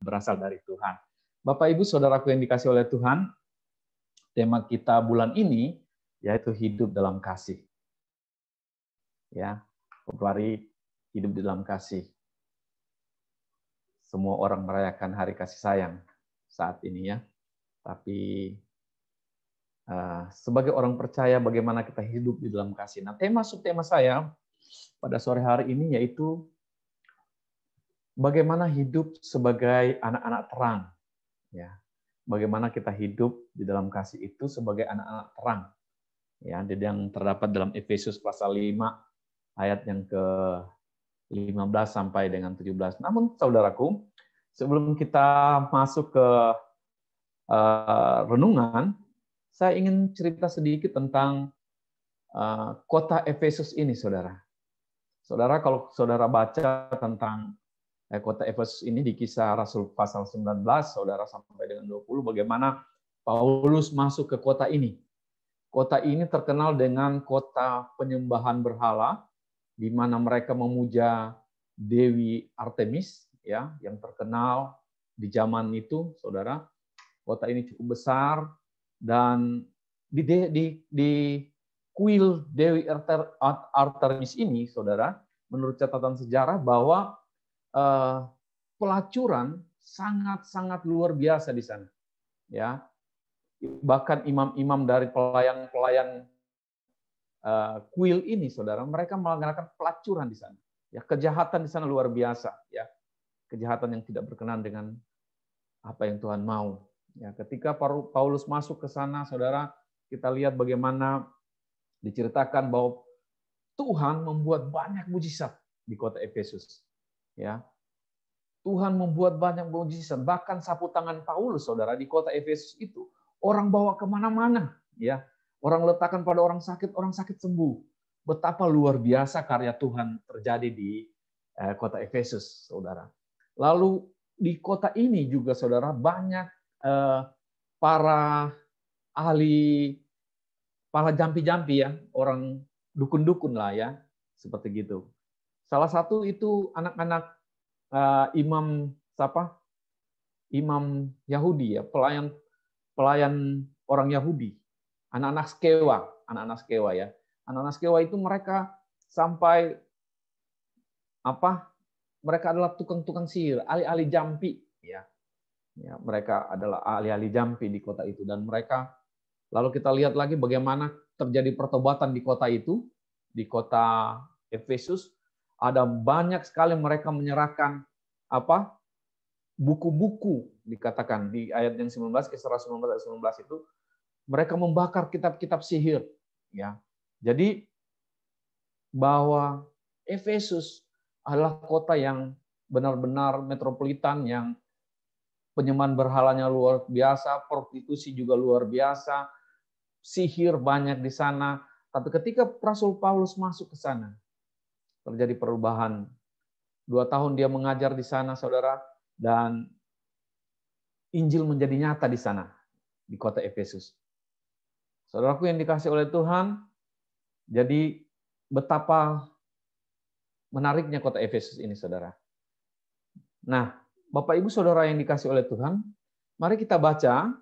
berasal dari Tuhan. Bapak Ibu Saudaraku yang dikasih oleh Tuhan, tema kita bulan ini yaitu hidup dalam kasih. Ya, Februari hidup di dalam kasih. Semua orang merayakan hari kasih sayang saat ini ya. Tapi sebagai orang percaya bagaimana kita hidup di dalam kasih. Nah, subtema saya pada sore hari ini yaitu bagaimana hidup sebagai anak-anak terang. Ya, bagaimana kita hidup di dalam kasih itu sebagai anak-anak terang. Ya, yang terdapat dalam Efesus pasal 5 ayat yang ke-15 sampai dengan 17. Namun saudaraku, sebelum kita masuk ke renungan, saya ingin cerita sedikit tentang kota Efesus ini, saudara. Saudara, kalau saudara baca tentang kota Efesus ini di Kisah Rasul pasal 19, saudara sampai dengan 20, bagaimana Paulus masuk ke kota ini. Kota ini terkenal dengan kota penyembahan berhala, di mana mereka memuja Dewi Artemis, ya, yang terkenal di zaman itu, saudara. Kota ini cukup besar dan di kuil Dewi Artemis ini, saudara, menurut catatan sejarah bahwa pelacuran sangat-sangat luar biasa di sana, ya. Bahkan imam-imam dari pelayan-pelayan kuil ini, saudara, mereka melakukan pelacuran di sana. Ya, kejahatan di sana luar biasa, ya. Kejahatan yang tidak berkenan dengan apa yang Tuhan mau. Ya, ketika Paulus masuk ke sana, saudara, kita lihat bagaimana diceritakan bahwa Tuhan membuat banyak mujizat di kota Efesus. Ya, Tuhan membuat banyak mujizat, bahkan sapu tangan Paulus, saudara, di kota Efesus itu orang bawa kemana-mana, ya. Orang letakkan pada orang sakit sembuh. Betapa luar biasa karya Tuhan terjadi di kota Efesus, saudara. Lalu di kota ini juga, saudara, banyak para ahli, para jampi-jampi ya, orang dukun-dukun lah ya, seperti gitu. Salah satu itu anak-anak imam Yahudi ya, pelayan orang Yahudi, anak-anak skewa ya. Anak-anak skewa itu mereka sampai mereka adalah tukang-tukang sihir, ahli-ahli jampi ya. Ya, mereka adalah ahli-ahli jampi di kota itu, dan mereka, lalu kita lihat lagi bagaimana terjadi pertobatan di kota itu, di kota Efesus. Ada banyak sekali mereka menyerahkan buku-buku, dikatakan di ayat yang 19, Kisah 19 ayat 19 itu, mereka membakar kitab-kitab sihir, ya. Jadi bahwa Efesus adalah kota yang benar-benar metropolitan, yang penyembahan berhalanya luar biasa, prostitusi juga luar biasa, sihir banyak di sana. Tapi ketika Rasul Paulus masuk ke sana, terjadi perubahan. 2 tahun dia mengajar di sana, saudara, dan Injil menjadi nyata di sana, di kota Efesus. Saudaraku yang dikasih oleh Tuhan, jadi betapa menariknya kota Efesus ini, saudara. Nah, Bapak Ibu Saudara yang dikasih oleh Tuhan, mari kita baca,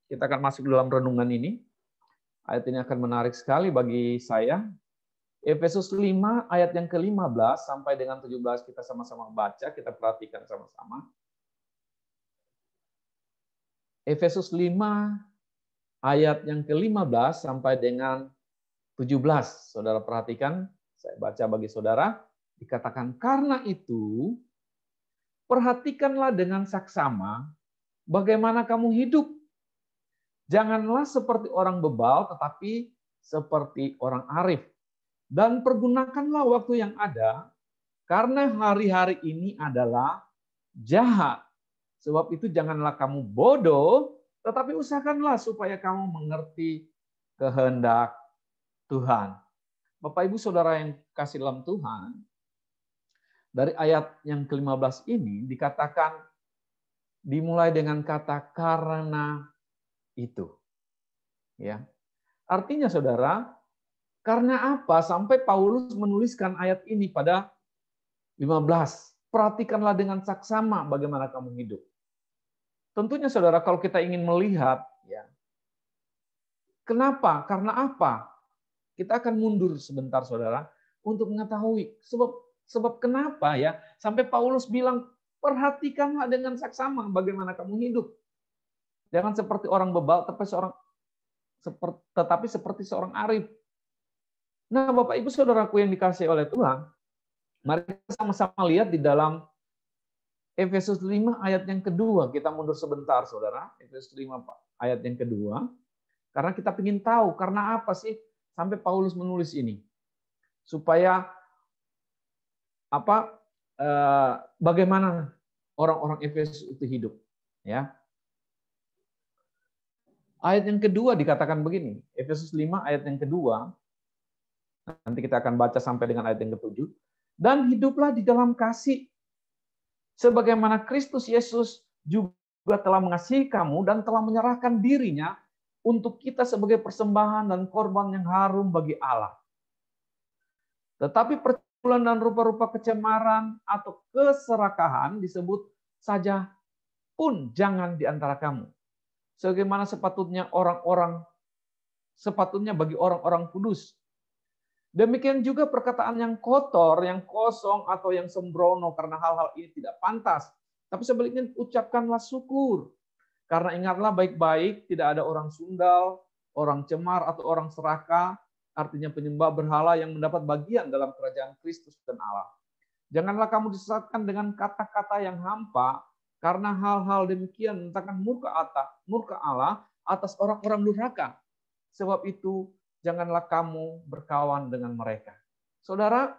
kita akan masuk dalam renungan ini. Ayat ini akan menarik sekali bagi saya. Efesus 5 ayat yang ke-15 sampai dengan 17 kita sama-sama baca, kita perhatikan sama-sama. Efesus 5 ayat yang ke-15 sampai dengan 17. Saudara perhatikan, saya baca bagi saudara, dikatakan, karena itu perhatikanlah dengan saksama bagaimana kamu hidup. Janganlah seperti orang bebal, tetapi seperti orang arif. Dan pergunakanlah waktu yang ada, karena hari-hari ini adalah jahat. Sebab itu janganlah kamu bodoh, tetapi usahakanlah supaya kamu mengerti kehendak Tuhan. Bapak Ibu Saudara yang kasih dalam Tuhan, dari ayat yang ke-15 ini dikatakan, dimulai dengan kata karena itu. Ya. Artinya saudara, karena apa sampai Paulus menuliskan ayat ini pada 15? Perhatikanlah dengan saksama bagaimana kamu hidup. tentunya saudara kalau kita ingin melihat, ya, kenapa? Karena apa? Kita akan mundur sebentar saudara untuk mengetahui sebab kenapa ya sampai Paulus bilang perhatikanlah dengan saksama bagaimana kamu hidup. Jangan seperti orang bebal tetapi seperti seorang arif. Nah, Bapak Ibu Saudaraku yang dikasihi oleh Tuhan, mari kita sama-sama lihat di dalam Efesus 5 ayat yang kedua. Kita mundur sebentar saudara, Efesus 5 ayat yang kedua. Karena kita ingin tahu karena apa sih sampai Paulus menulis ini. Supaya bagaimana orang-orang Efesus itu hidup, ya. Ayat yang kedua dikatakan begini, Efesus 5 ayat yang kedua. Nanti kita akan baca sampai dengan ayat yang ke-7. Dan hiduplah di dalam kasih sebagaimana Kristus Yesus juga telah mengasihi kamu dan telah menyerahkan dirinya untuk kita sebagai persembahan dan korban yang harum bagi Allah. Tetapi percaturan dan rupa-rupa kecemaran atau keserakahan disebut saja pun jangan di antara kamu. Sebagaimana sepatutnya bagi orang-orang kudus. Demikian juga perkataan yang kotor, yang kosong, atau yang sembrono karena hal-hal ini tidak pantas. Tapi sebaliknya ucapkanlah syukur. Karena ingatlah baik-baik, tidak ada orang sundal, orang cemar, atau orang serakah, artinya penyembah berhala yang mendapat bagian dalam kerajaan Kristus dan Allah. Janganlah kamu disesatkan dengan kata-kata yang hampa, karena hal-hal demikian menentangkan murka Allah atas orang-orang durhaka. Sebab itu, janganlah kamu berkawan dengan mereka. Saudara,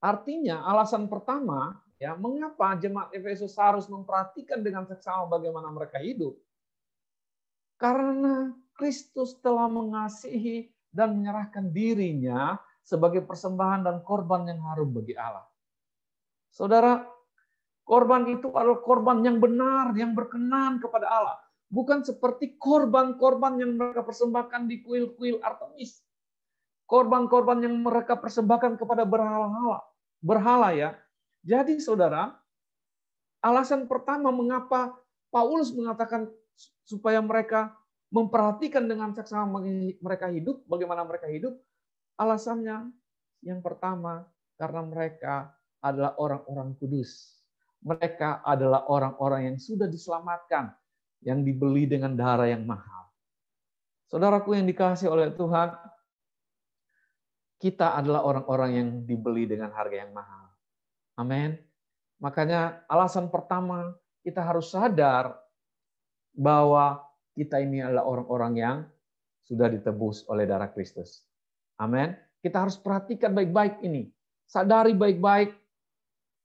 artinya alasan pertama, ya, mengapa jemaat Efesus harus memperhatikan dengan seksama bagaimana mereka hidup? Karena Kristus telah mengasihi dan menyerahkan dirinya sebagai persembahan dan korban yang harum bagi Allah. Saudara, korban itu adalah korban yang benar, yang berkenan kepada Allah. Bukan seperti korban-korban yang mereka persembahkan di kuil-kuil Artemis. Korban-korban yang mereka persembahkan kepada berhala ya. Jadi saudara, alasan pertama mengapa Paulus mengatakan supaya mereka memperhatikan dengan seksama mereka hidup, bagaimana mereka hidup, alasannya yang pertama karena mereka adalah orang-orang kudus. Mereka adalah orang-orang yang sudah diselamatkan, yang dibeli dengan darah yang mahal. Saudaraku yang dikasihi oleh Tuhan, kita adalah orang-orang yang dibeli dengan harga yang mahal. Amin. Makanya alasan pertama kita harus sadar bahwa kita ini adalah orang-orang yang sudah ditebus oleh darah Kristus. Amin. Kita harus perhatikan baik-baik ini. Sadari baik-baik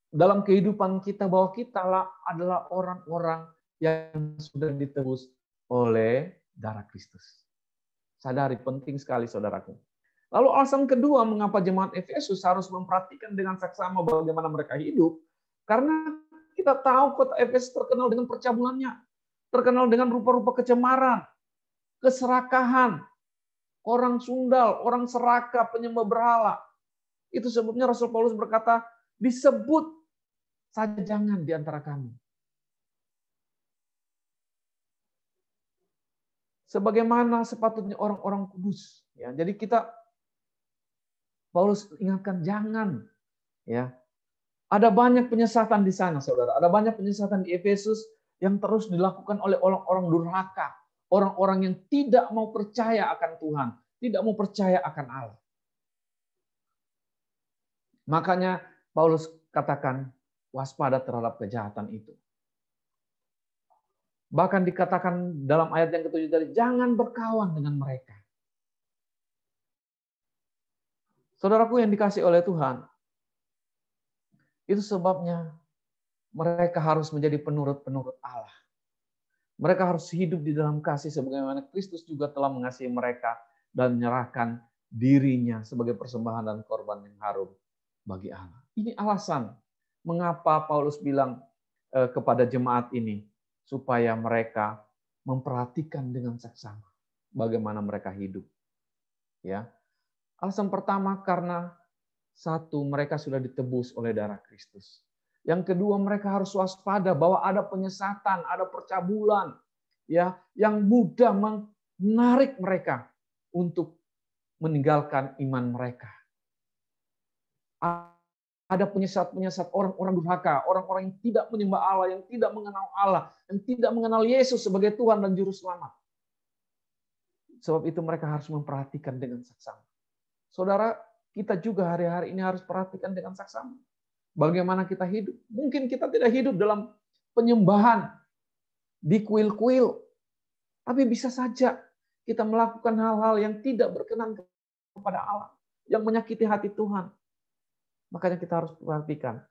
dalam kehidupan kita bahwa kita adalah orang-orang yang sudah ditebus oleh darah Kristus. Sadari, penting sekali saudaraku. Lalu alasan kedua mengapa jemaat Efesus harus memperhatikan dengan saksama bagaimana mereka hidup, karena kita tahu kota Efesus terkenal dengan percabulannya, terkenal dengan rupa-rupa kecemaran, keserakahan, orang sundal, orang serakah, penyembah berhala. Itu sebabnya Rasul Paulus berkata, disebut saja jangan di antara kamu. Sebagaimana sepatutnya orang-orang kudus. Ya, jadi Paulus ingatkan jangan. Ya, ada banyak penyesatan di sana, saudara. Ada banyak penyesatan di Efesus yang terus dilakukan oleh orang-orang durhaka, orang-orang yang tidak mau percaya akan Tuhan, tidak mau percaya akan Allah. Makanya Paulus katakan waspada terhadap kejahatan itu. Bahkan dikatakan dalam ayat yang ke-7 tadi, jangan berkawan dengan mereka. Saudaraku yang dikasihi oleh Tuhan, itu sebabnya mereka harus menjadi penurut-penurut Allah. Mereka harus hidup di dalam kasih sebagaimana Kristus juga telah mengasihi mereka dan menyerahkan dirinya sebagai persembahan dan korban yang harum bagi Allah. Ini alasan mengapa Paulus bilang kepada jemaat ini, supaya mereka memperhatikan dengan seksama bagaimana mereka hidup. Ya. Alasan pertama karena satu, mereka sudah ditebus oleh darah Kristus. Yang kedua, mereka harus waspada bahwa ada penyesatan, ada percabulan, ya, yang mudah menarik mereka untuk meninggalkan iman mereka. Ada penyesat-penyesat, orang-orang durhaka, orang-orang yang tidak menyembah Allah, yang tidak mengenal Allah, yang tidak mengenal Yesus sebagai Tuhan dan Juru Selamat. Sebab itu mereka harus memperhatikan dengan saksama. Saudara, kita juga hari-hari ini harus perhatikan dengan saksama. Bagaimana kita hidup. Mungkin kita tidak hidup dalam penyembahan di kuil-kuil. Tapi bisa saja kita melakukan hal-hal yang tidak berkenan kepada Allah. Yang menyakiti hati Tuhan. Makanya kita harus perhatikan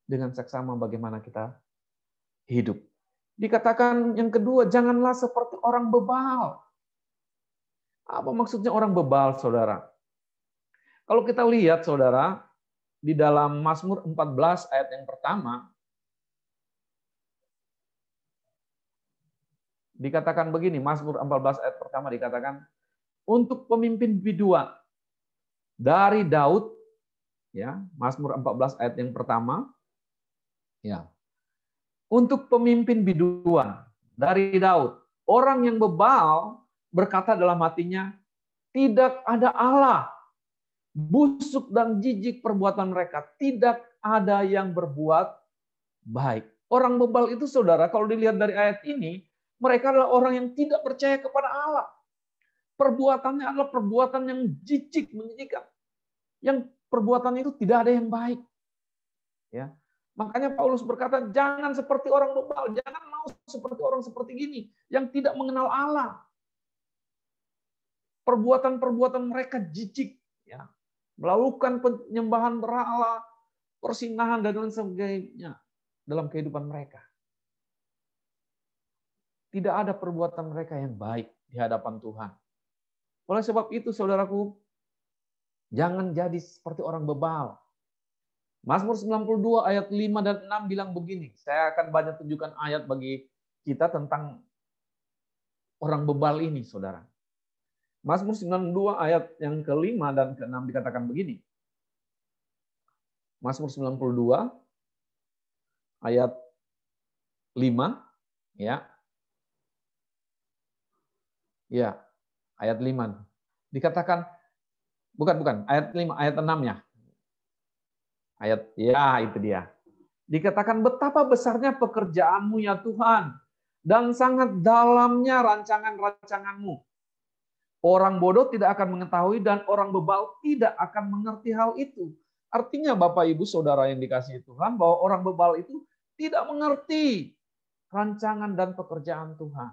dengan saksama bagaimana kita hidup. Dikatakan yang kedua, janganlah seperti orang bebal. Apa maksudnya orang bebal, saudara? Kalau kita lihat, saudara, di dalam Mazmur 14 ayat yang pertama, dikatakan begini, Mazmur 14 ayat pertama dikatakan, untuk pemimpin biduan dari Daud, ya, Mazmur 14 ayat yang pertama, ya, untuk pemimpin biduan dari Daud, orang yang bebal berkata dalam hatinya, tidak ada Allah, busuk dan jijik perbuatan mereka, tidak ada yang berbuat baik. Orang bebal itu, saudara, kalau dilihat dari ayat ini, mereka adalah orang yang tidak percaya kepada Allah. Perbuatannya adalah perbuatan yang jijik, menjijikkan. Yang perbuatan itu tidak ada yang baik. Ya. Makanya Paulus berkata, jangan seperti orang bebal, jangan mau seperti orang seperti gini, yang tidak mengenal Allah. Perbuatan-perbuatan mereka jijik, ya, melakukan penyembahan berhala, persinahan dan lain sebagainya dalam kehidupan mereka. Tidak ada perbuatan mereka yang baik di hadapan Tuhan. Oleh sebab itu, saudaraku, jangan jadi seperti orang bebal. Mazmur 92 ayat 5 dan 6 bilang begini. Saya akan banyak tunjukkan ayat bagi kita tentang orang bebal ini, saudara. Mazmur 92 ayat yang ke-5 dan ke-6 dikatakan begini. Mazmur 92 ayat 5, ya. Ya, ayat 5. Dikatakan bukan ayat 5, ayat 6-nya. Ayat, ya, itu dia. Dikatakan betapa besarnya pekerjaanmu ya Tuhan, dan sangat dalamnya rancangan-rancanganmu. Orang bodoh tidak akan mengetahui dan orang bebal tidak akan mengerti hal itu. Artinya Bapak Ibu Saudara yang dikasihi Tuhan, bahwa orang bebal itu tidak mengerti rancangan dan pekerjaan Tuhan.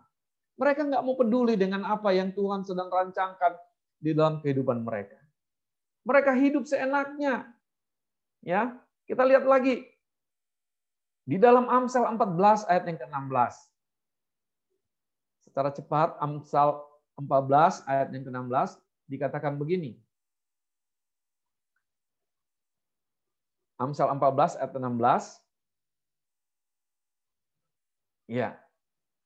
Mereka nggak mau peduli dengan apa yang Tuhan sedang rancangkan di dalam kehidupan mereka. Mereka hidup seenaknya. Ya, kita lihat lagi di dalam Amsal 14 ayat yang ke-16. Secara cepat, Amsal 14 ayat yang ke-16 dikatakan begini. Amsal 14 ayat 16. Ya.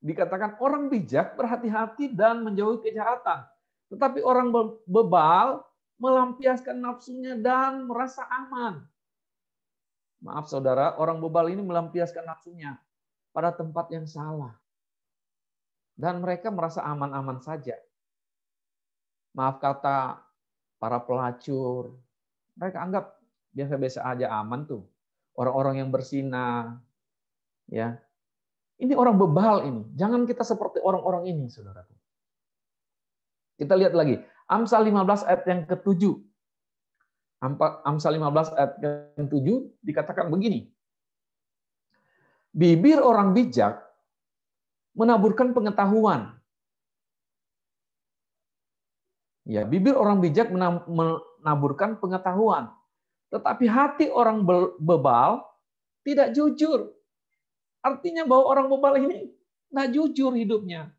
Dikatakan orang bijak berhati-hati dan menjauhi kejahatan. Tetapi orang bebal melampiaskan nafsunya dan merasa aman. Maaf saudara, orang bebal ini melampiaskan nafsunya pada tempat yang salah. Dan mereka merasa aman-aman saja. Maaf kata para pelacur, mereka anggap biasa-biasa aja aman tuh. Orang-orang yang bersinah, ya. Ini orang bebal ini. Jangan kita seperti orang-orang ini, saudaraku. Kita lihat lagi. Amsal 15 ayat yang ke-7. Amsal 15 ayat yang ke-7 dikatakan begini. Bibir orang bijak menaburkan pengetahuan. Ya, bibir orang bijak menaburkan pengetahuan. Tetapi hati orang bebal tidak jujur. Artinya bahwa orang bebal ini nggak jujur hidupnya.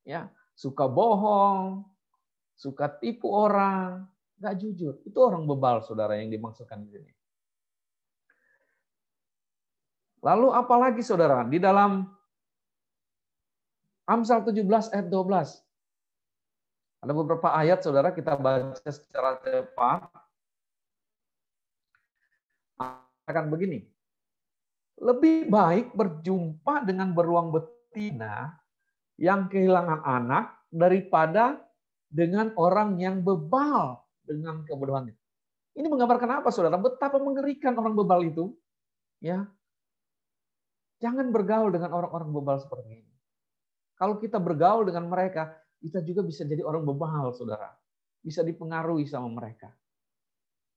Ya, suka bohong, suka tipu orang, nggak jujur. Itu orang bebal, saudara, yang dimaksudkan di sini. Lalu apalagi, saudara, di dalam Amsal 17 ayat 12. Ada beberapa ayat, saudara, kita baca secara cepat. Akan begini. Lebih baik berjumpa dengan beruang betina yang kehilangan anak daripada dengan orang yang bebal dengan kebodohannya. Ini menggambarkan apa, saudara? Betapa mengerikan orang bebal itu. Ya, jangan bergaul dengan orang-orang bebal seperti ini. Kalau kita bergaul dengan mereka, kita juga bisa jadi orang bebal, saudara. Bisa dipengaruhi sama mereka.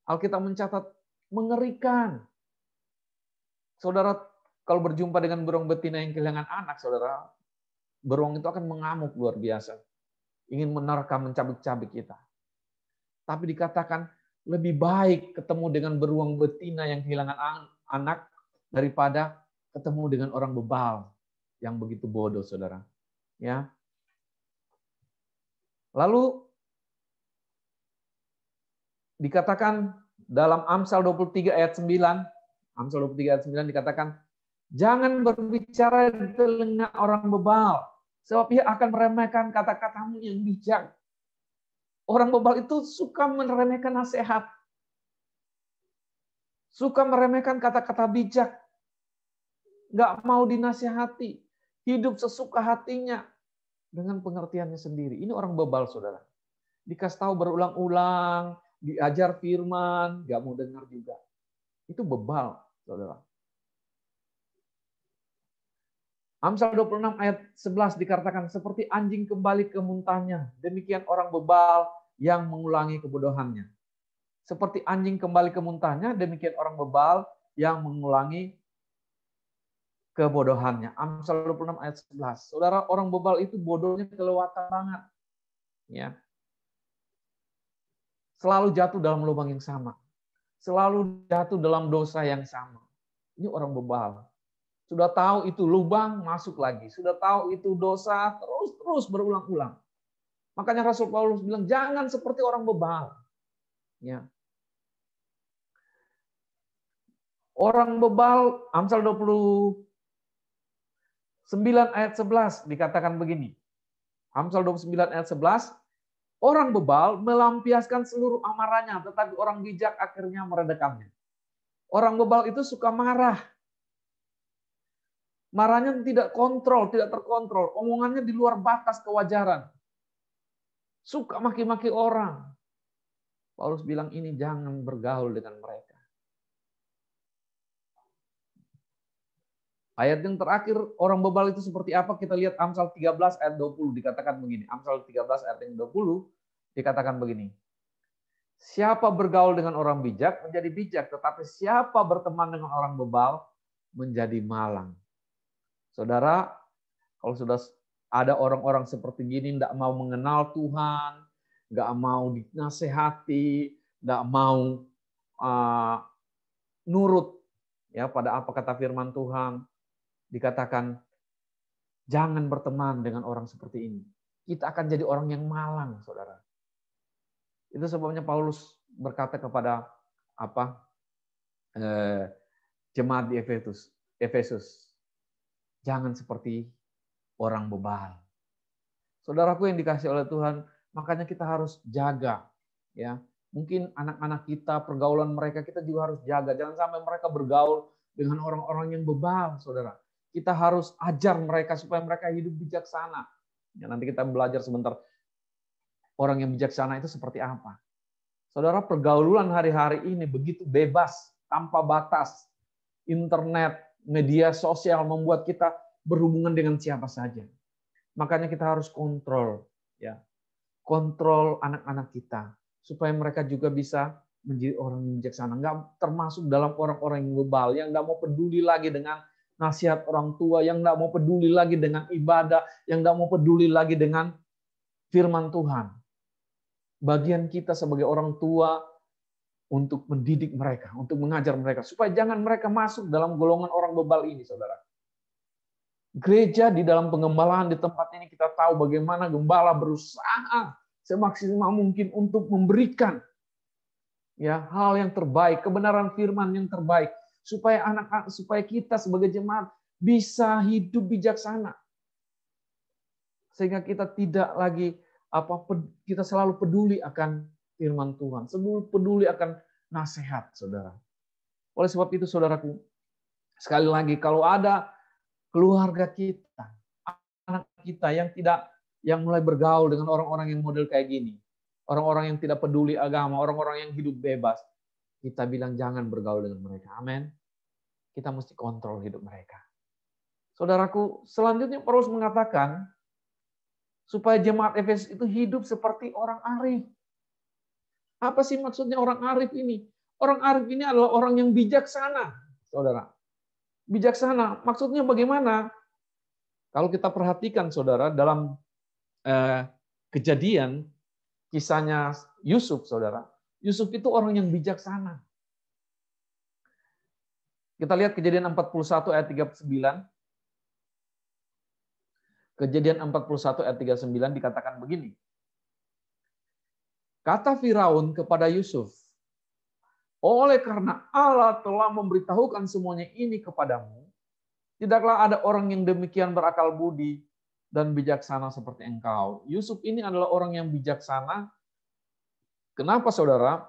Alkitab mencatat mengerikan. Saudara, kalau berjumpa dengan beruang betina yang kehilangan anak, saudara, beruang itu akan mengamuk luar biasa. Ingin menerkam, mencabik-cabik kita. Tapi dikatakan lebih baik ketemu dengan beruang betina yang kehilangan anak daripada ketemu dengan orang bebal yang begitu bodoh, saudara. Ya. Lalu dikatakan dalam Amsal 23 ayat 9, Amsal 23 ayat 9 dikatakan, jangan berbicara di telinga orang bebal, sebab ia akan meremehkan kata-katamu yang bijak. Orang bebal itu suka meremehkan nasihat. Suka meremehkan kata-kata bijak. Nggak mau dinasihati. Hidup sesuka hatinya. Dengan pengertiannya sendiri. Ini orang bebal, saudara. Dikasih tahu berulang-ulang. Diajar firman. Nggak mau dengar juga. Itu bebal, saudara. Amsal 26 ayat 11 dikatakan seperti anjing kembali ke muntahnya, demikian orang bebal yang mengulangi kebodohannya. Seperti anjing kembali ke muntahnya, demikian orang bebal yang mengulangi kebodohannya. Amsal 26 ayat 11. Saudara, orang bebal itu bodohnya kelewatan banget. Ya. Selalu jatuh dalam lubang yang sama. Selalu jatuh dalam dosa yang sama. Ini orang bebal. Sudah tahu itu lubang, masuk lagi. Sudah tahu itu dosa, terus berulang-ulang. Makanya Rasul Paulus bilang, jangan seperti orang bebal. Ya. Orang bebal, Amsal 29 ayat 11 dikatakan begini. Amsal 29 ayat 11, orang bebal melampiaskan seluruh amarahnya, tetapi orang bijak akhirnya meredakannya. Orang bebal itu suka marah. Marahnya tidak terkontrol. Omongannya di luar batas kewajaran. Suka maki-maki orang. Paulus bilang ini jangan bergaul dengan mereka. Ayat yang terakhir, orang bebal itu seperti apa? Kita lihat Amsal 13 ayat 20 dikatakan begini. Amsal 13 ayat yang 20 dikatakan begini. Siapa bergaul dengan orang bijak menjadi bijak, tetapi siapa berteman dengan orang bebal menjadi malang. Saudara, kalau sudah ada orang-orang seperti gini, tidak mau mengenal Tuhan, nggak mau dinasehati, nggak mau nurut ya pada apa kata firman Tuhan, dikatakan jangan berteman dengan orang seperti ini. Kita akan jadi orang yang malang, saudara. Itu sebabnya Paulus berkata kepada jemaat di Efesus, jangan seperti orang bebal. Saudaraku yang dikasih oleh Tuhan, makanya kita harus jaga. Ya, mungkin anak-anak kita, pergaulan mereka kita juga harus jaga. Jangan sampai mereka bergaul dengan orang-orang yang bebal, saudara. Kita harus ajar mereka supaya mereka hidup bijaksana. Ya, nanti kita belajar sebentar orang yang bijaksana itu seperti apa. Saudara, pergaulan hari-hari ini begitu bebas, tanpa batas. Internet, media sosial membuat kita berhubungan dengan siapa saja. Makanya kita harus kontrol, ya, kontrol anak-anak kita supaya mereka juga bisa menjadi orang yang bijaksana. Nggak termasuk dalam orang-orang yang bebal, yang nggak mau peduli lagi dengan nasihat orang tua, yang nggak mau peduli lagi dengan ibadah, yang nggak mau peduli lagi dengan firman Tuhan. Bagian kita sebagai orang tua untuk mendidik mereka, untuk mengajar mereka, supaya jangan mereka masuk dalam golongan orang bebal ini, saudara. Gereja di dalam pengembalaan di tempat ini kita tahu bagaimana gembala berusaha semaksimal mungkin untuk memberikan ya hal yang terbaik, kebenaran firman yang terbaik supaya supaya kita sebagai jemaat bisa hidup bijaksana. Sehingga kita tidak lagi kita selalu peduli akan firman Tuhan, selalu peduli akan nasihat, saudara. Oleh sebab itu, saudaraku, Sekali lagi, kalau ada keluarga kita, anak kita yang mulai bergaul dengan orang-orang yang model kayak gini, orang-orang yang tidak peduli agama, orang-orang yang hidup bebas, kita bilang jangan bergaul dengan mereka. Amin. Kita mesti kontrol hidup mereka. Saudaraku, selanjutnya Paulus mengatakan supaya jemaat Efesus itu hidup seperti orang arif. Apa sih maksudnya orang arif ini? Orang arif ini adalah orang yang bijaksana, saudara. Bijaksana, maksudnya bagaimana? Kalau kita perhatikan, saudara, dalam Kejadian, kisahnya Yusuf, saudara. Yusuf itu orang yang bijaksana. Kita lihat Kejadian 41 ayat 39. Kejadian 41 ayat 39 dikatakan begini. Kata Firaun kepada Yusuf, oleh karena Allah telah memberitahukan semuanya ini kepadamu, tidaklah ada orang yang demikian berakal budi dan bijaksana seperti engkau. Yusuf ini adalah orang yang bijaksana. Kenapa, saudara?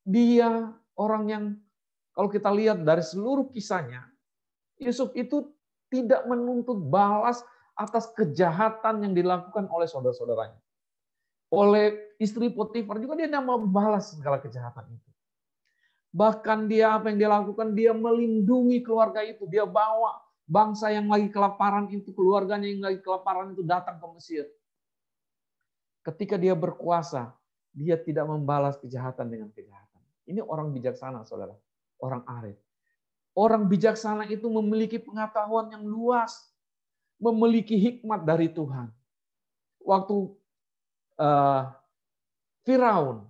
Dia orang yang, kalau kita lihat dari seluruh kisahnya, Yusuf itu tidak menuntut balas atas kejahatan yang dilakukan oleh saudara-saudaranya. Oleh istri Potifar juga dia tidak mau balas segala kejahatan itu. Bahkan dia apa yang dia lakukan, dia melindungi keluarga itu. Dia bawa bangsa yang lagi kelaparan itu, keluarganya yang lagi kelaparan itu datang ke Mesir. Ketika dia berkuasa, dia tidak membalas kejahatan dengan kejahatan. Ini orang bijaksana, saudara. Orang arif. Orang bijaksana itu memiliki pengetahuan yang luas. Memiliki hikmat dari Tuhan. Waktu Firaun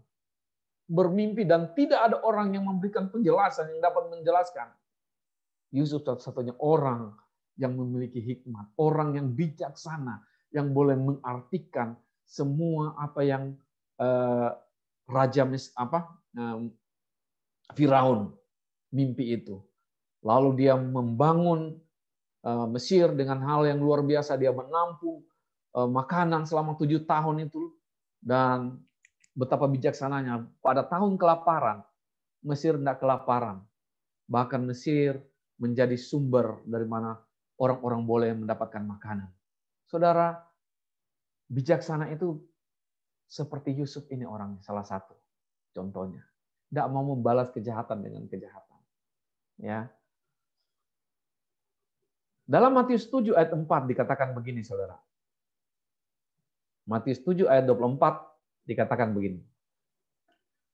bermimpi dan tidak ada orang yang memberikan penjelasan yang dapat menjelaskan. Yusuf satu-satunya orang yang memiliki hikmat, orang yang bijaksana, yang boleh mengartikan semua apa yang Firaun mimpi itu. Lalu dia membangun Mesir dengan hal yang luar biasa. Dia menampung makanan selama 7 tahun itu. Dan betapa bijaksananya. Pada tahun kelaparan, Mesir tidak kelaparan. Bahkan Mesir menjadi sumber dari mana orang-orang boleh mendapatkan makanan. Saudara, bijaksana itu seperti Yusuf ini orangnya, salah satu contohnya. Tidak mau membalas kejahatan dengan kejahatan. Ya. Dalam Matius 7 ayat 4 dikatakan begini, saudara. Matius 7 ayat 24 dikatakan begini.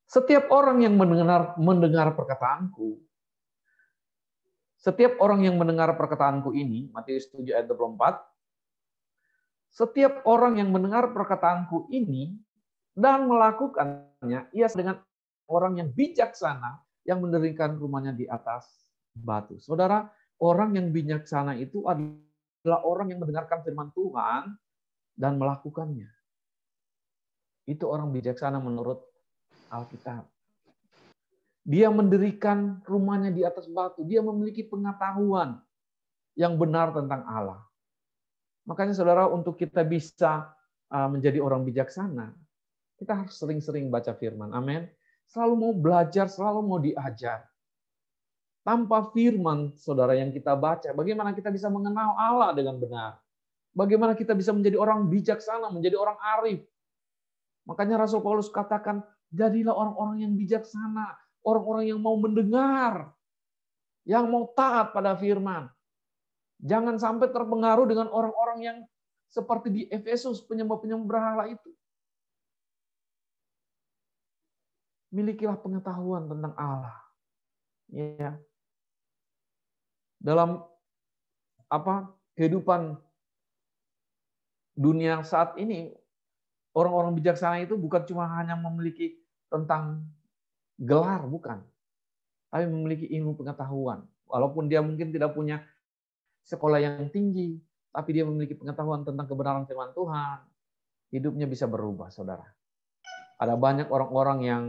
Setiap orang yang mendengar perkataanku, setiap orang yang mendengar perkataanku ini, Matius 7 ayat 24, setiap orang yang mendengar perkataanku ini dan melakukannya, ia dengan orang yang bijaksana yang mendirikan rumahnya di atas batu. Saudara, orang yang bijaksana itu adalah orang yang mendengarkan firman Tuhan dan melakukannya. Itu orang bijaksana menurut Alkitab. Dia mendirikan rumahnya di atas batu. Dia memiliki pengetahuan yang benar tentang Allah. Makanya saudara, untuk kita bisa menjadi orang bijaksana, kita harus sering-sering baca firman. Amin. Selalu mau belajar, selalu mau diajar. Tanpa firman, saudara, yang kita baca, bagaimana kita bisa mengenal Allah dengan benar? Bagaimana kita bisa menjadi orang bijaksana, menjadi orang arif? Makanya Rasul Paulus katakan, jadilah orang-orang yang bijaksana, orang-orang yang mau mendengar, yang mau taat pada firman. Jangan sampai terpengaruh dengan orang-orang yang seperti di Efesus, penyembah-penyembah berhala itu. Milikilah pengetahuan tentang Allah. Ya. Dalam kehidupan dunia saat ini, orang-orang bijaksana itu bukan cuma hanya memiliki tentang gelar, bukan. Tapi memiliki ilmu pengetahuan. Walaupun dia mungkin tidak punya sekolah yang tinggi, tapi dia memiliki pengetahuan tentang kebenaran firman Tuhan. Hidupnya bisa berubah, saudara. Ada banyak orang-orang yang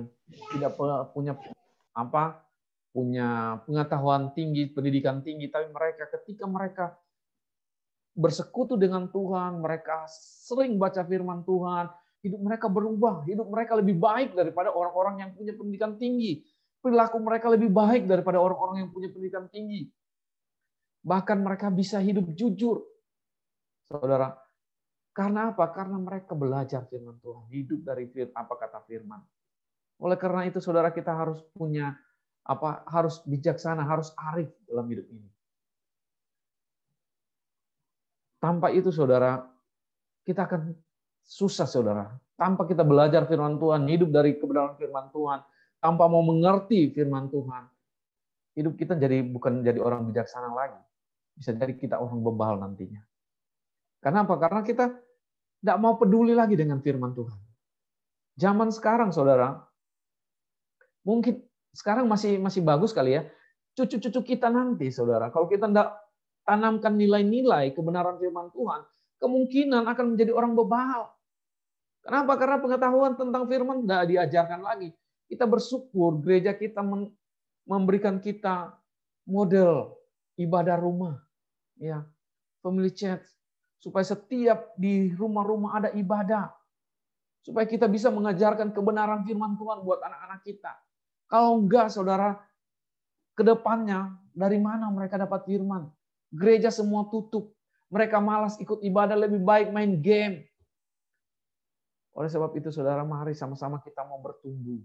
tidak punya pengetahuan tinggi, pendidikan tinggi, tapi ketika mereka bersekutu dengan Tuhan, mereka sering baca firman Tuhan, hidup mereka berubah, hidup mereka lebih baik daripada orang-orang yang punya pendidikan tinggi. Perilaku mereka lebih baik daripada orang-orang yang punya pendidikan tinggi. Bahkan mereka bisa hidup jujur. Saudara, karena apa? Karena mereka belajar firman Tuhan, hidup dari apa kata firman. Oleh karena itu saudara, kita harus punya harus bijaksana, harus arif dalam hidup ini. Tanpa itu saudara, kita akan susah saudara. Tanpa kita belajar firman Tuhan, hidup dari kebenaran firman Tuhan, tanpa mau mengerti firman Tuhan, hidup kita bukan jadi orang bijaksana lagi. Bisa jadi kita orang bebal nantinya. Karena apa? Karena kita tidak mau peduli lagi dengan firman Tuhan. Zaman sekarang saudara, mungkin sekarang masih bagus kali ya. Cucu-cucu kita nanti saudara, kalau kita tidak tanamkan nilai-nilai kebenaran firman Tuhan, kemungkinan akan menjadi orang bebal. Kenapa? Karena pengetahuan tentang firman tidak diajarkan lagi. Kita bersyukur gereja kita memberikan kita model ibadah rumah, ya, family church, supaya setiap di rumah-rumah ada ibadah, supaya kita bisa mengajarkan kebenaran firman Tuhan buat anak-anak kita. Kalau enggak, saudara, ke depannya dari mana mereka dapat firman? Gereja semua tutup, mereka malas ikut ibadah, lebih baik main game. Oleh sebab itu, saudara, mari sama-sama kita mau bertumbuh,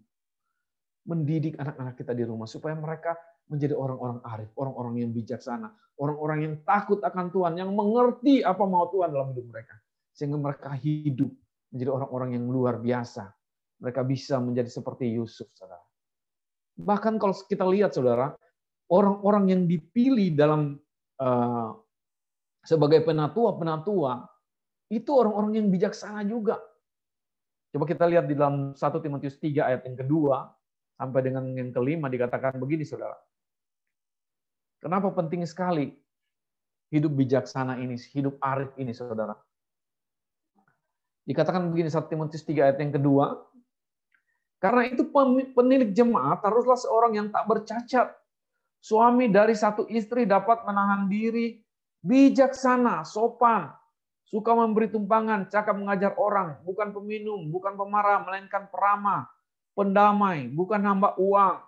mendidik anak-anak kita di rumah supaya mereka menjadi orang-orang arif, orang-orang yang bijaksana, orang-orang yang takut akan Tuhan, yang mengerti apa mau Tuhan dalam hidup mereka, sehingga mereka hidup menjadi orang-orang yang luar biasa. Mereka bisa menjadi seperti Yusuf, saudara. Bahkan kalau kita lihat, saudara, orang-orang yang dipilih dalam sebagai penatua itu orang-orang yang bijaksana juga. Coba kita lihat di dalam 1 Timotius 3 ayat yang kedua sampai dengan yang kelima dikatakan begini, saudara. Kenapa penting sekali hidup bijaksana ini, hidup arif ini, saudara? Dikatakan begini 1 Timotius 3 ayat yang kedua. Karena itu penilik jemaat haruslah seorang yang tak bercacat. Suami dari satu istri dapat menahan diri, bijaksana, sopan, suka memberi tumpangan, cakap mengajar orang, bukan peminum, bukan pemarah, melainkan peramah, pendamai, bukan hamba uang.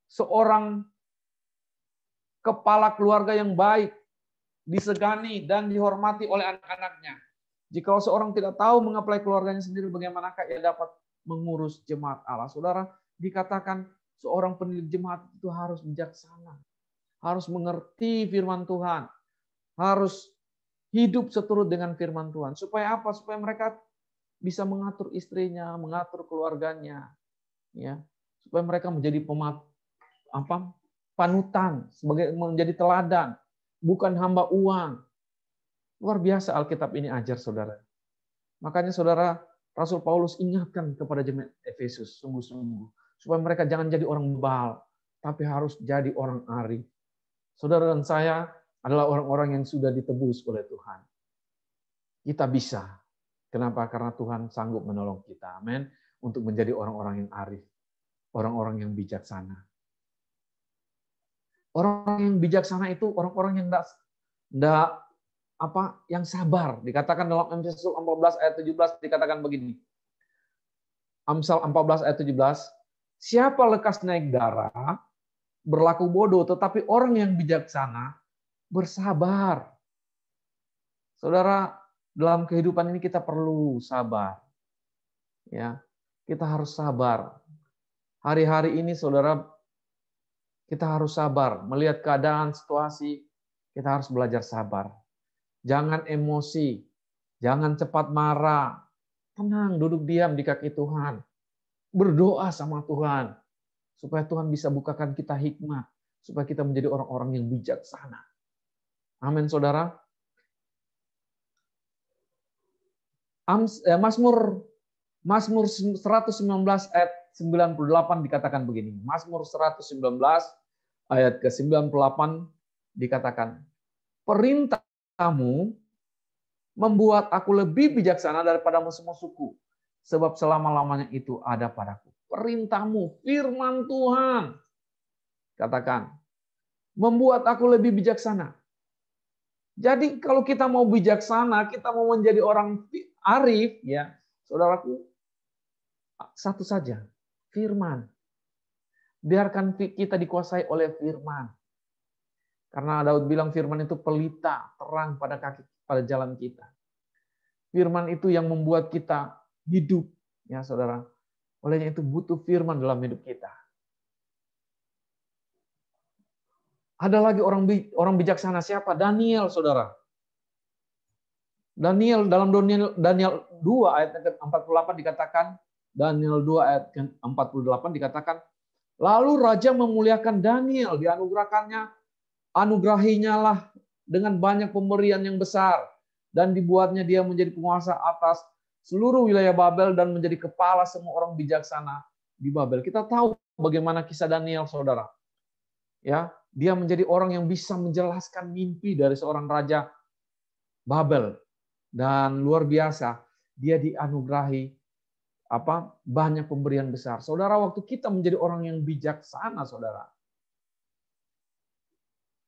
Seorang kepala keluarga yang baik, disegani dan dihormati oleh anak-anaknya. Jika seorang tidak tahu mengaplai keluarganya sendiri, bagaimanakah ia dapat mengurus jemaat Allah? Saudara, dikatakan seorang penilik jemaat itu harus bijaksana, harus mengerti firman Tuhan, harus hidup seturut dengan firman Tuhan. Supaya apa? Supaya mereka bisa mengatur istrinya, mengatur keluarganya, ya. Supaya mereka menjadi panutan, sebagai menjadi teladan, bukan hamba uang. Luar biasa Alkitab ini ajar, saudara. Makanya saudara, Rasul Paulus ingatkan kepada jemaat Efesus sungguh-sungguh supaya mereka jangan jadi orang bebal, tapi harus jadi orang arif. Saudara dan saya adalah orang-orang yang sudah ditebus oleh Tuhan. Kita bisa. Kenapa? Karena Tuhan sanggup menolong kita. Amin. Untuk menjadi orang-orang yang arif, orang-orang yang bijaksana. Orang yang bijaksana itu orang-orang yang yang sabar. Dikatakan dalam Amsal 14 ayat 17 dikatakan begini. Amsal 14 ayat 17, siapa lekas naik darah, berlaku bodoh, tetapi orang yang bijaksana bersabar. Saudara, dalam kehidupan ini kita perlu sabar. Ya, kita harus sabar. Hari-hari ini saudara, kita harus sabar. Melihat keadaan, situasi, kita harus belajar sabar. Jangan emosi, jangan cepat marah. Tenang, duduk diam di kaki Tuhan. Berdoa sama Tuhan. Supaya Tuhan bisa bukakan kita hikmat. Supaya kita menjadi orang-orang yang bijaksana. Amin, saudara. Mazmur 119 ayat 98 dikatakan begini. Mazmur 119 ayat ke-98 dikatakan, perintahmu membuat aku lebih bijaksana daripada musuh-musuhku, sebab selama-lamanya itu ada padaku. Perintahmu, firman Tuhan, katakan, membuat aku lebih bijaksana. Jadi kalau kita mau bijaksana, kita mau menjadi orang arif, ya, saudaraku, satu saja, firman. Biarkan kita dikuasai oleh firman. Karena Daud bilang firman itu pelita, terang pada kaki, pada jalan kita. Firman itu yang membuat kita hidup, ya saudara. Olehnya itu butuh firman dalam hidup kita. Ada lagi orang bijaksana siapa? Daniel, saudara. Daniel dalam Daniel 2 ayat 48 dikatakan, Daniel 2 ayat 48 dikatakan, lalu raja memuliakan Daniel, anugerahinya lah dengan banyak pemberian yang besar, dan dibuatnya dia menjadi penguasa atas seluruh wilayah Babel dan menjadi kepala semua orang bijaksana di Babel. Kita tahu bagaimana kisah Daniel, saudara. Ya, dia menjadi orang yang bisa menjelaskan mimpi dari seorang raja Babel. Dan luar biasa, dia dianugerahi banyak pemberian besar. Saudara, waktu kita menjadi orang yang bijaksana, saudara,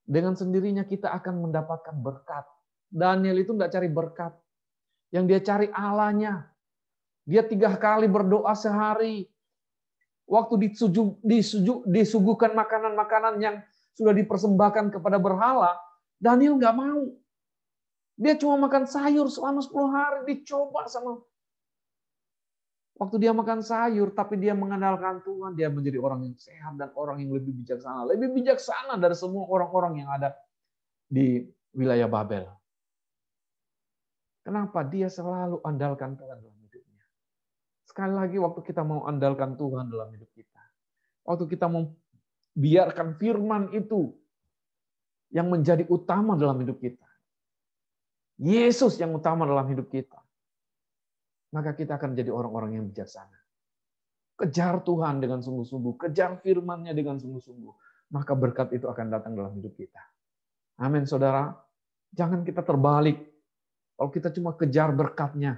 dengan sendirinya kita akan mendapatkan berkat. Daniel itu nggak cari berkat, yang dia cari Allahnya. Dia 3 kali berdoa sehari. Waktu disuguhkan makanan-makanan yang sudah dipersembahkan kepada berhala, Daniel nggak mau. Dia cuma makan sayur selama 10 hari, dicoba sama. Waktu dia makan sayur, tapi dia mengandalkan Tuhan, dia menjadi orang yang sehat dan orang yang lebih bijaksana. Lebih bijaksana dari semua orang-orang yang ada di wilayah Babel. Kenapa? Dia selalu andalkan Tuhan dalam hidupnya. Sekali lagi, waktu kita mau andalkan Tuhan dalam hidup kita, waktu kita mau biarkan firman itu yang menjadi utama dalam hidup kita, Yesus yang utama dalam hidup kita, maka kita akan menjadi orang-orang yang bijaksana. Kejar Tuhan dengan sungguh-sungguh, kejar firman-Nya dengan sungguh-sungguh, maka berkat itu akan datang dalam hidup kita. Amin, saudara. Jangan kita terbalik. Kalau kita cuma kejar berkat-Nya,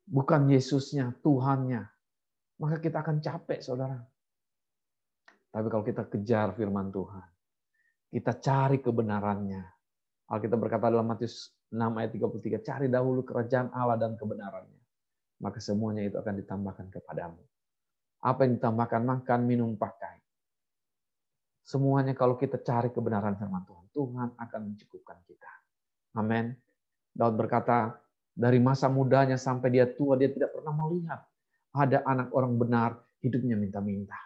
bukan Yesusnya, Tuhan-Nya, maka kita akan capek, saudara. Tapi kalau kita kejar firman Tuhan, kita cari kebenaran-Nya. Alkitab berkata dalam Matius 6 ayat 33, cari dahulu kerajaan Allah dan kebenarannya, maka semuanya itu akan ditambahkan kepadamu. Apa yang ditambahkan? Makan, minum, pakai. Semuanya kalau kita cari kebenaran firman Tuhan, Tuhan akan mencukupkan kita. Amin. Daud berkata, dari masa mudanya sampai dia tua, dia tidak pernah melihat ada anak orang benar hidupnya minta-minta.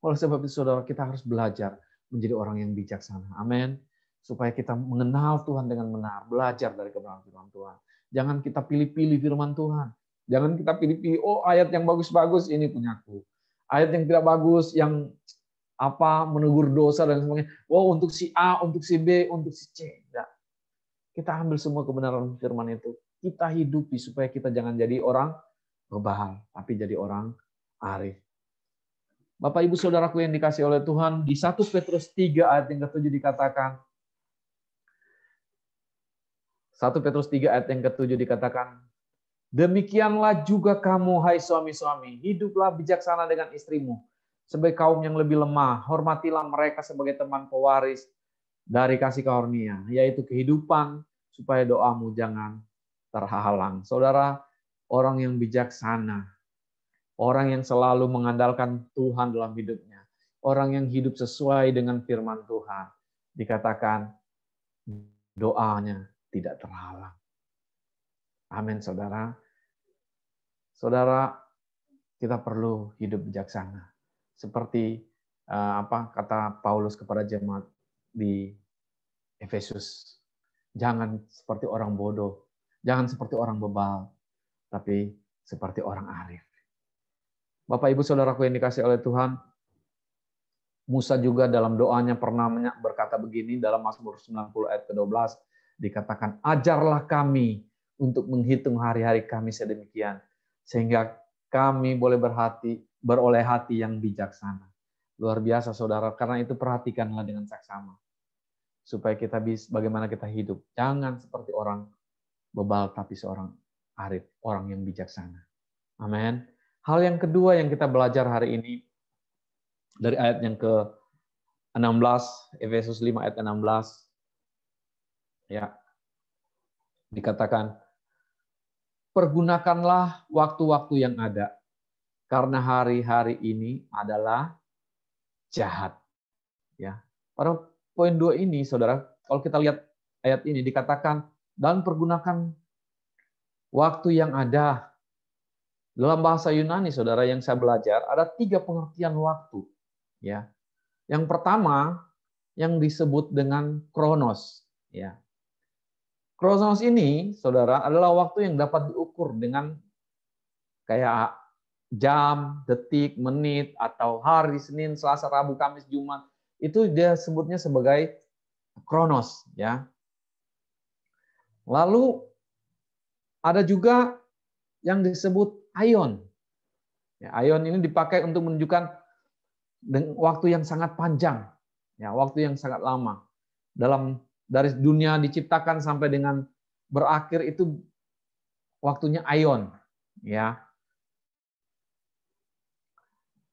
Oleh sebab itu, saudara, kita harus belajar menjadi orang yang bijaksana. Amin. Supaya kita mengenal Tuhan dengan benar, belajar dari kebenaran firman Tuhan. Jangan kita pilih-pilih firman Tuhan. Jangan kita pilih-pilih, oh ayat yang bagus-bagus ini punyaku. Ayat yang tidak bagus, yang menegur dosa dan sebagainya. Oh untuk si A, untuk si B, untuk si C. Tidak. Kita ambil semua kebenaran firman itu. Kita hidupi supaya kita jangan jadi orang bebal, tapi jadi orang arif. Bapak, Ibu, Saudaraku yang dikasih oleh Tuhan, di 1 Petrus 3 ayat yang ke-7 dikatakan, 1 Petrus 3 ayat yang ke-7 dikatakan, demikianlah juga kamu, hai suami-suami, hiduplah bijaksana dengan istrimu, sebagai kaum yang lebih lemah, hormatilah mereka sebagai teman pewaris dari kasih karunia, yaitu kehidupan, supaya doamu jangan terhalang. Saudara, orang yang bijaksana, orang yang selalu mengandalkan Tuhan dalam hidupnya, orang yang hidup sesuai dengan firman Tuhan, dikatakan doanya tidak terhalang. Amin, saudara. Saudara, kita perlu hidup bijaksana. Seperti kata Paulus kepada jemaat di Efesus. Jangan seperti orang bodoh, jangan seperti orang bebal, tapi seperti orang arif. Bapak, Ibu, Saudaraku yang dikasih oleh Tuhan, Musa juga dalam doanya pernah berkata begini dalam Mazmur 90 ayat ke-12, dikatakan, ajarlah kami untuk menghitung hari-hari kami sedemikian, sehingga kami boleh beroleh hati yang bijaksana. Luar biasa, saudara, karena itu perhatikanlah dengan saksama. Supaya kita bisa, bagaimana kita hidup. Jangan seperti orang bebal, tapi seorang arif, orang yang bijaksana. Amin. Hal yang kedua yang kita belajar hari ini, dari ayat yang ke-16, Efesus 5 ayat 16, ya, dikatakan, pergunakanlah waktu-waktu yang ada, karena hari-hari ini adalah jahat. Ya, Pada poin 2 ini, saudara, kalau kita lihat ayat ini dikatakan, dan pergunakan waktu yang ada. Dalam bahasa Yunani, saudara, yang saya belajar, ada 3 pengertian waktu. Ya, yang pertama yang disebut dengan kronos. Ya, kronos ini, saudara, adalah waktu yang dapat diukur dengan kayak jam, detik, menit, atau hari, Senin, Selasa, Rabu, Kamis, Jumat. Itu dia sebutnya sebagai kronos. Ya. Lalu ada juga yang disebut aion. Ya, aion ini dipakai untuk menunjukkan waktu yang sangat panjang, ya, waktu yang sangat lama. Dari dunia diciptakan sampai dengan berakhir itu waktunya aion, ya.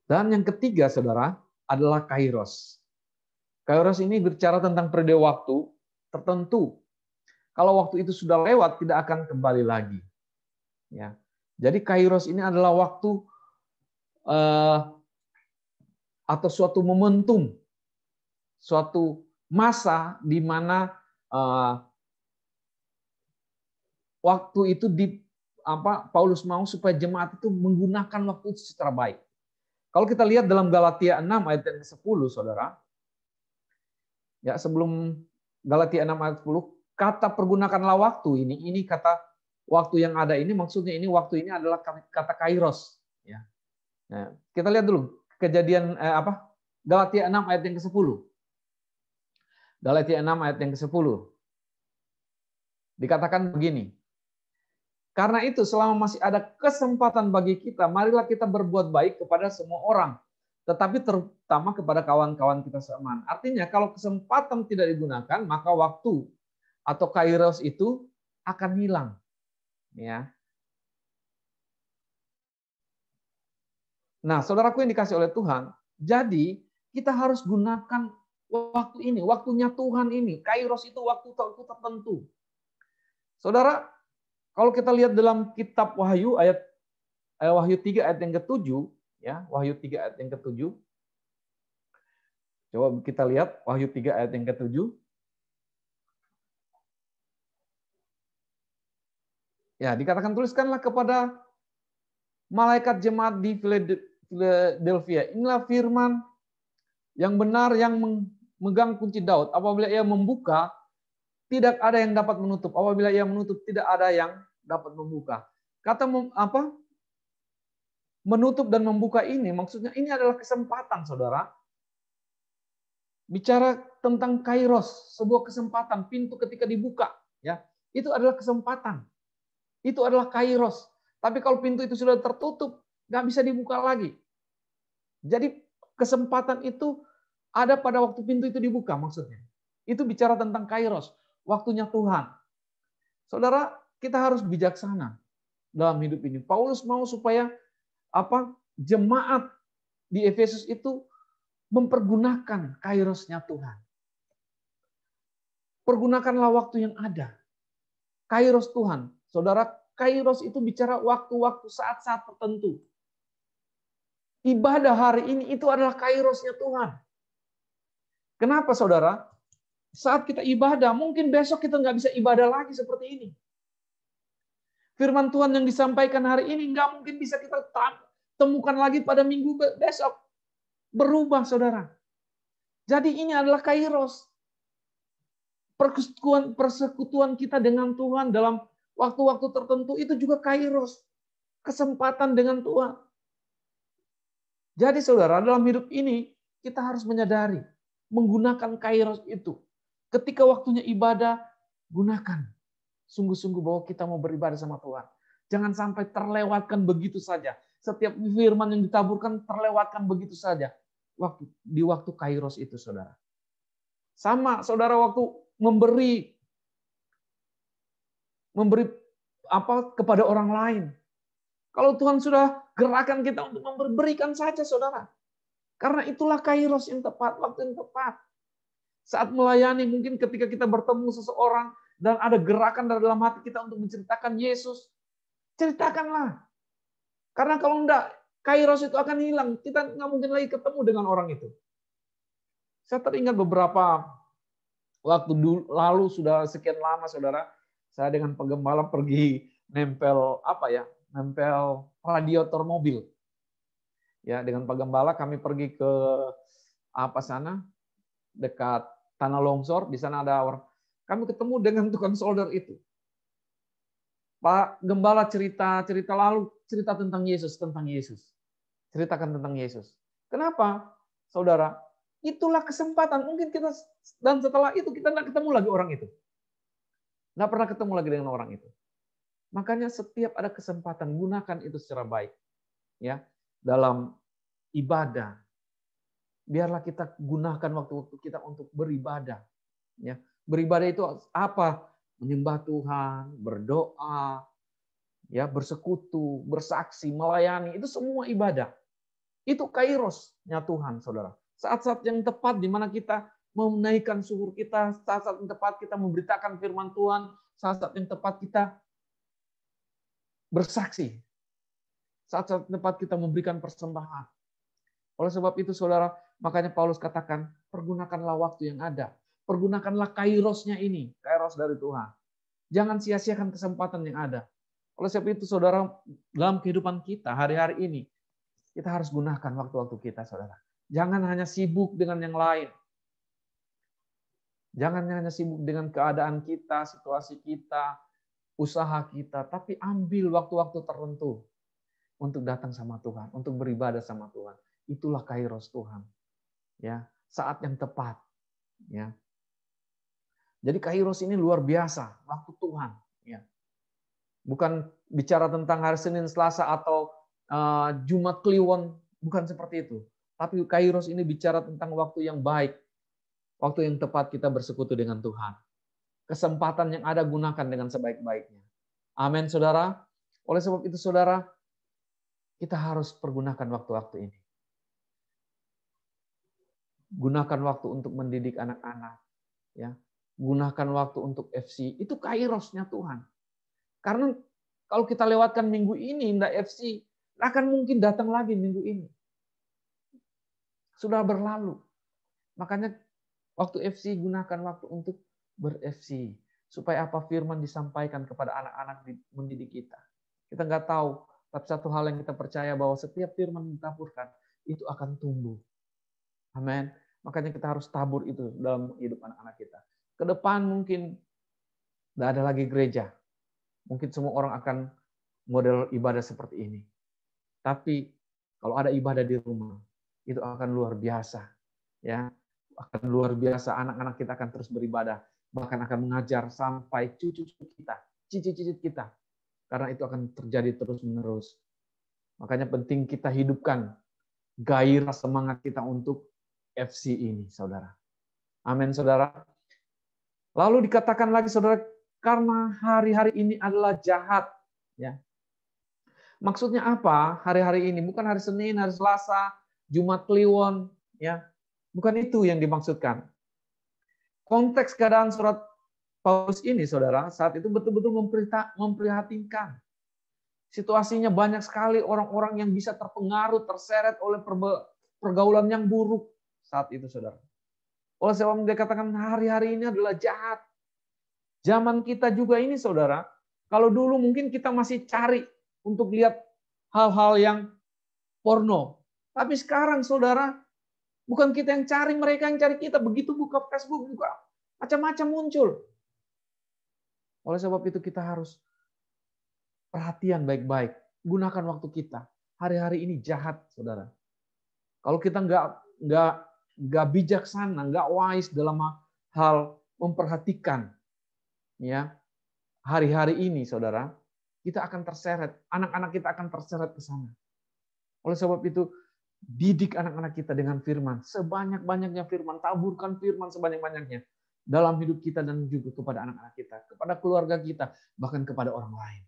Dan yang ketiga, saudara, adalah kairos. Kairos ini bicara tentang periode waktu tertentu. Kalau waktu itu sudah lewat, tidak akan kembali lagi. Ya. Jadi kairos ini adalah waktu atau suatu momentum, suatu masa di mana waktu itu Paulus mau supaya jemaat itu menggunakan waktu itu secara baik. Kalau kita lihat dalam Galatia 6 ayat yang ke-10, saudara, ya, sebelum Galatia 6 ayat 10, kata pergunakanlah waktu ini kata waktu yang ada ini, maksudnya ini waktu ini adalah kata kairos. Ya. Nah, kita lihat dulu kejadian Galatia 6 ayat yang ke-10. Galatia 6 ayat yang ke-10. Dikatakan begini. Karena itu selama masih ada kesempatan bagi kita, marilah kita berbuat baik kepada semua orang. Tetapi terutama kepada kawan-kawan kita seiman. Artinya kalau kesempatan tidak digunakan, maka waktu atau kairos itu akan hilang. Ya. Nah, saudaraku yang dikasih oleh Tuhan, jadi kita harus gunakan waktu ini, waktunya Tuhan ini. Kairos itu waktu tertentu. Saudara, kalau kita lihat dalam kitab Wahyu Wahyu 3 ayat yang ke-7, ya, Wahyu 3 ayat yang ke-7. Coba kita lihat Wahyu 3 ayat yang ke-7. Ya, dikatakan tuliskanlah kepada malaikat jemaat di Philadelphia. Inilah firman yang benar yang memegang kunci Daud. Apabila ia membuka, tidak ada yang dapat menutup. Apabila ia menutup, tidak ada yang dapat membuka. Kata menutup dan membuka ini, maksudnya ini adalah kesempatan, saudara. Bicara tentang kairos, sebuah kesempatan, pintu ketika dibuka, ya, itu adalah kesempatan. Itu adalah kairos. Tapi kalau pintu itu sudah tertutup, nggak bisa dibuka lagi. Jadi kesempatan itu ada pada waktu pintu itu dibuka, maksudnya. Itu bicara tentang kairos, waktunya Tuhan. Saudara, kita harus bijaksana dalam hidup ini. Paulus mau supaya jemaat di Efesus itu mempergunakan kairosnya Tuhan. Pergunakanlah waktu yang ada. Kairos Tuhan. Saudara, kairos itu bicara waktu-waktu saat-saat tertentu. Ibadah hari ini itu adalah kairosnya Tuhan. Kenapa, saudara? Saat kita ibadah, mungkin besok kita nggak bisa ibadah lagi seperti ini. Firman Tuhan yang disampaikan hari ini nggak mungkin bisa kita temukan lagi pada minggu besok. Berubah, saudara. Jadi ini adalah kairos. Persekutuan kita dengan Tuhan dalam waktu-waktu tertentu itu juga kairos. Kesempatan dengan Tuhan. Jadi saudara, dalam hidup ini kita harus menyadari, menggunakan kairos itu. Ketika waktunya ibadah, gunakan. Sungguh-sungguh bahwa kita mau beribadah sama Tuhan. Jangan sampai terlewatkan begitu saja. Setiap firman yang ditaburkan terlewatkan begitu saja. Di waktu kairos itu, saudara. Sama, saudara, waktu memberi kepada orang lain. Kalau Tuhan sudah gerakan kita untuk memberikan saja, saudara. Karena itulah kairos yang tepat, waktu yang tepat. Saat melayani, mungkin ketika kita bertemu seseorang dan ada gerakan dalam hati kita untuk menceritakan Yesus, ceritakanlah. Karena kalau enggak, kairos itu akan hilang. Kita nggak mungkin lagi ketemu dengan orang itu. Saya teringat beberapa waktu lalu, sudah sekian lama saudara, saya dengan penggembala pergi nempel nempel radiator mobil. Ya, dengan penggembala kami pergi ke sana dekat tanah longsor, di sana ada orang. Kami ketemu dengan tukang solder itu. Pak Gembala cerita lalu, cerita tentang Yesus. Ceritakan tentang Yesus. Kenapa? Saudara, itulah kesempatan. Mungkin kita, dan setelah itu kita nggak ketemu lagi orang itu. Nggak pernah ketemu lagi dengan orang itu. Makanya setiap ada kesempatan, gunakan itu secara baik. Ya, dalam ibadah, biarlah kita gunakan waktu-waktu kita untuk beribadah. Ya, beribadah itu apa? Menyembah Tuhan, berdoa, ya, bersekutu, bersaksi, melayani, itu semua ibadah. Itu kairosnya Tuhan, saudara. Saat-saat yang tepat di mana kita menaikkan syukur kita, saat-saat yang tepat kita memberitakan firman Tuhan, saat-saat yang tepat kita bersaksi, saat-saat yang tepat kita memberikan persembahan. Oleh sebab itu, saudara, makanya Paulus katakan, pergunakanlah waktu yang ada. Pergunakanlah kairosnya ini, kairos dari Tuhan. Jangan sia-siakan kesempatan yang ada. Oleh sebab itu, saudara, dalam kehidupan kita hari-hari ini, kita harus gunakan waktu-waktu kita, saudara. Jangan hanya sibuk dengan yang lain. Jangan hanya sibuk dengan keadaan kita, situasi kita, usaha kita, tapi ambil waktu-waktu tertentu untuk datang sama Tuhan, untuk beribadah sama Tuhan. Itulah kairos Tuhan. Ya, saat yang tepat. Ya. Jadi kairos ini luar biasa, waktu Tuhan. Ya. Bukan bicara tentang hari Senin, Selasa, atau Jumat Kliwon, bukan seperti itu. Tapi kairos ini bicara tentang waktu yang baik, waktu yang tepat kita bersekutu dengan Tuhan. Kesempatan yang ada gunakan dengan sebaik-baiknya. Amin, saudara. Oleh sebab itu, saudara, kita harus pergunakan waktu-waktu ini. Gunakan waktu untuk mendidik anak-anak. Ya. Gunakan waktu untuk FC. Itu kairosnya Tuhan. Karena kalau kita lewatkan minggu ini, nggak FC, akan mungkin datang lagi minggu ini. Sudah berlalu. Makanya waktu FC, gunakan waktu untuk ber-FC. Supaya apa firman disampaikan kepada anak-anak mendidik kita. Kita nggak tahu, tapi satu hal yang kita percaya bahwa setiap firman ditaburkan, itu akan tumbuh. Amin. Makanya kita harus tabur itu dalam hidup anak-anak kita. Ke depan mungkin nggak ada lagi gereja. Mungkin semua orang akan model ibadah seperti ini. Tapi kalau ada ibadah di rumah, itu akan luar biasa. Ya, akan luar biasa. Anak-anak kita akan terus beribadah. Bahkan akan mengajar sampai cucu-cucu kita, cicit-cicit kita. Karena itu akan terjadi terus-menerus. Makanya penting kita hidupkan gairah semangat kita untuk FC ini, saudara. Amin, saudara. Lalu dikatakan lagi, saudara, karena hari-hari ini adalah jahat. Ya. Maksudnya apa? Hari-hari ini bukan hari Senin, hari Selasa, Jumat Kliwon, ya. Bukan itu yang dimaksudkan. Konteks keadaan surat Paulus ini, saudara, saat itu betul-betul memprihatinkan. Situasinya banyak sekali orang-orang yang bisa terpengaruh, terseret oleh pergaulan yang buruk saat itu, saudara. Oleh sebab dia katakan hari-hari ini adalah jahat. Zaman kita juga ini, saudara, kalau dulu mungkin kita masih cari untuk lihat hal-hal yang porno. Tapi sekarang, saudara, bukan kita yang cari, mereka yang cari kita. Begitu buka Facebook, buka macam-macam muncul. Oleh sebab itu kita harus perhatian baik-baik. Gunakan waktu kita. Hari-hari ini jahat, saudara. Kalau kita nggak bijaksana, nggak wise dalam hal memperhatikan, ya, hari-hari ini, saudara, kita akan terseret, anak-anak kita akan terseret ke sana. Oleh sebab itu, didik anak-anak kita dengan firman, sebanyak-banyaknya firman, taburkan firman sebanyak-banyaknya dalam hidup kita dan juga kepada anak-anak kita, kepada keluarga kita, bahkan kepada orang lain.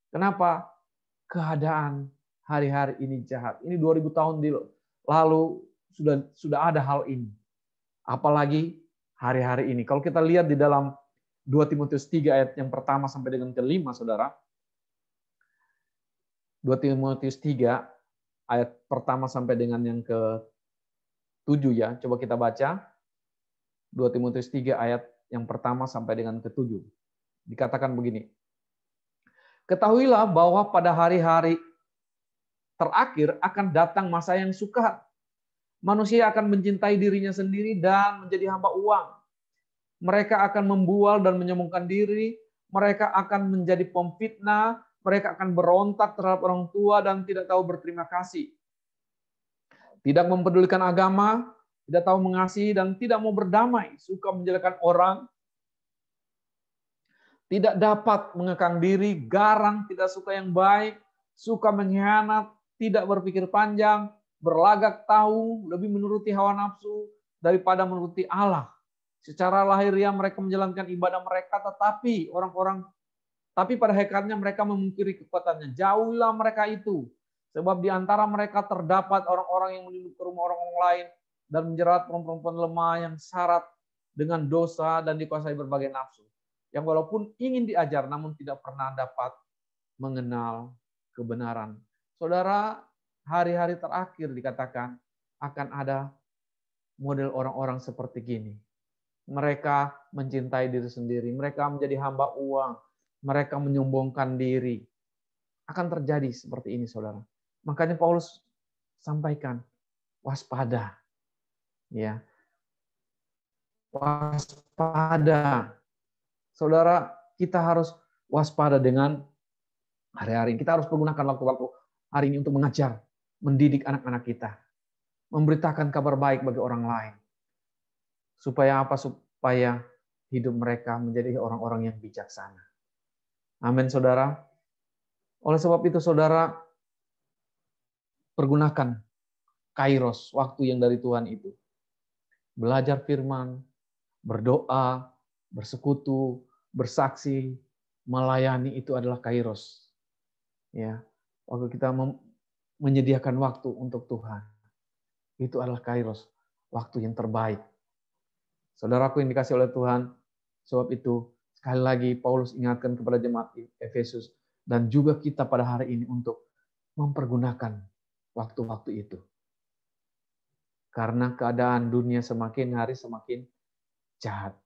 Kenapa? Keadaan hari-hari ini jahat. Ini 2000 tahun lalu sudah ada hal ini. Apalagi hari-hari ini. Kalau kita lihat di dalam 2 Timotius 3 ayat yang pertama sampai dengan ke-5, saudara. 2 Timotius 3 ayat pertama sampai dengan yang ke 7 ya. Coba kita baca 2 Timotius 3 ayat yang pertama sampai dengan ke-7. Dikatakan begini. Ketahuilah bahwa pada hari-hari terakhir akan datang masa yang sukar. Manusia akan mencintai dirinya sendiri dan menjadi hamba uang. Mereka akan membual dan menyombongkan diri. Mereka akan menjadi pemfitnah. Mereka akan berontak terhadap orang tua dan tidak tahu berterima kasih. Tidak mempedulikan agama, tidak tahu mengasihi dan tidak mau berdamai. Suka menjelekkan orang. Tidak dapat mengekang diri, garang, tidak suka yang baik, suka mengkhianat, tidak berpikir panjang, berlagak tahu, lebih menuruti hawa nafsu daripada menuruti Allah. Secara lahiriah mereka menjalankan ibadah mereka, tapi pada hakikatnya mereka memungkiri kekuatannya. Jauhilah mereka itu, sebab di antara mereka terdapat orang-orang yang menunduk ke rumah orang lain dan menjerat perempuan-perempuan lemah yang syarat dengan dosa dan dikuasai berbagai nafsu. Yang walaupun ingin diajar, namun tidak pernah dapat mengenal kebenaran. Saudara, hari-hari terakhir dikatakan akan ada model orang-orang seperti gini. Mereka mencintai diri sendiri, mereka menjadi hamba uang, mereka menyombongkan diri. Akan terjadi seperti ini, saudara. Makanya Paulus sampaikan, waspada. Ya. Waspada. Saudara, kita harus waspada dengan hari-hari ini. Kita harus menggunakan waktu-waktu hari ini untuk mengajar, mendidik anak-anak kita. Memberitakan kabar baik bagi orang lain. Supaya apa? Supaya hidup mereka menjadi orang-orang yang bijaksana. Amin, saudara. Oleh sebab itu, saudara, pergunakan kairos, waktu yang dari Tuhan itu. Belajar firman, berdoa, bersekutu, bersaksi, melayani itu adalah kairos. Ya, waktu kita menyediakan waktu untuk Tuhan, itu adalah kairos, waktu yang terbaik. Saudaraku yang dikasih oleh Tuhan, sebab itu sekali lagi Paulus ingatkan kepada jemaat Efesus dan juga kita pada hari ini untuk mempergunakan waktu-waktu itu. Karena keadaan dunia semakin hari semakin jahat.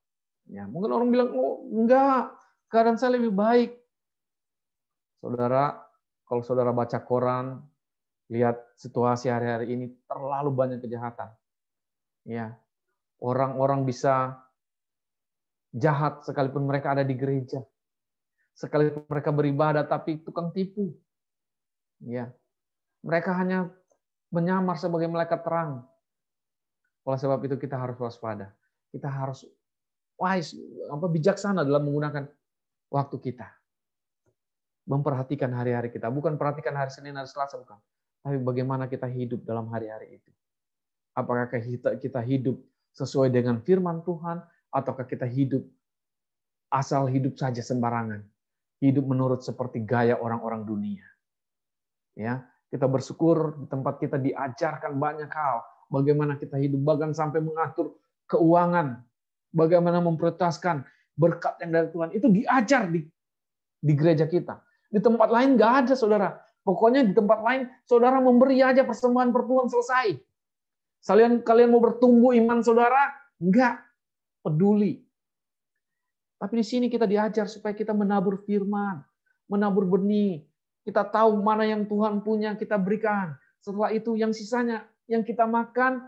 Ya, mungkin orang bilang, oh enggak, keadaan saya lebih baik. Saudara, kalau saudara baca koran, lihat situasi hari-hari ini, terlalu banyak kejahatan. Ya, orang-orang bisa jahat sekalipun mereka ada di gereja. Sekalipun mereka beribadah, tapi tukang tipu. Ya, mereka hanya menyamar sebagai malaikat terang. Oleh sebab itu kita harus waspada. Kita harus bijaksana dalam menggunakan waktu kita. Memperhatikan hari-hari kita. Bukan perhatikan hari Senin, hari Selasa, bukan. Tapi bagaimana kita hidup dalam hari-hari itu. Apakah kita hidup sesuai dengan firman Tuhan, ataukah kita hidup asal hidup saja sembarangan. Hidup menurut seperti gaya orang-orang dunia. Ya, kita bersyukur di tempat kita diajarkan banyak hal. Bagaimana kita hidup, bahkan sampai mengatur keuangan. Bagaimana memprioritaskan berkat yang dari Tuhan. Itu diajar di gereja kita. Di tempat lain nggak ada, saudara. Pokoknya di tempat lain, saudara memberi aja persembahan per Tuhan, selesai. Kalian mau bertumbuh iman saudara? Enggak peduli. Tapi di sini kita diajar supaya kita menabur firman, menabur benih. Kita tahu mana yang Tuhan punya, kita berikan. Setelah itu yang sisanya, yang kita makan,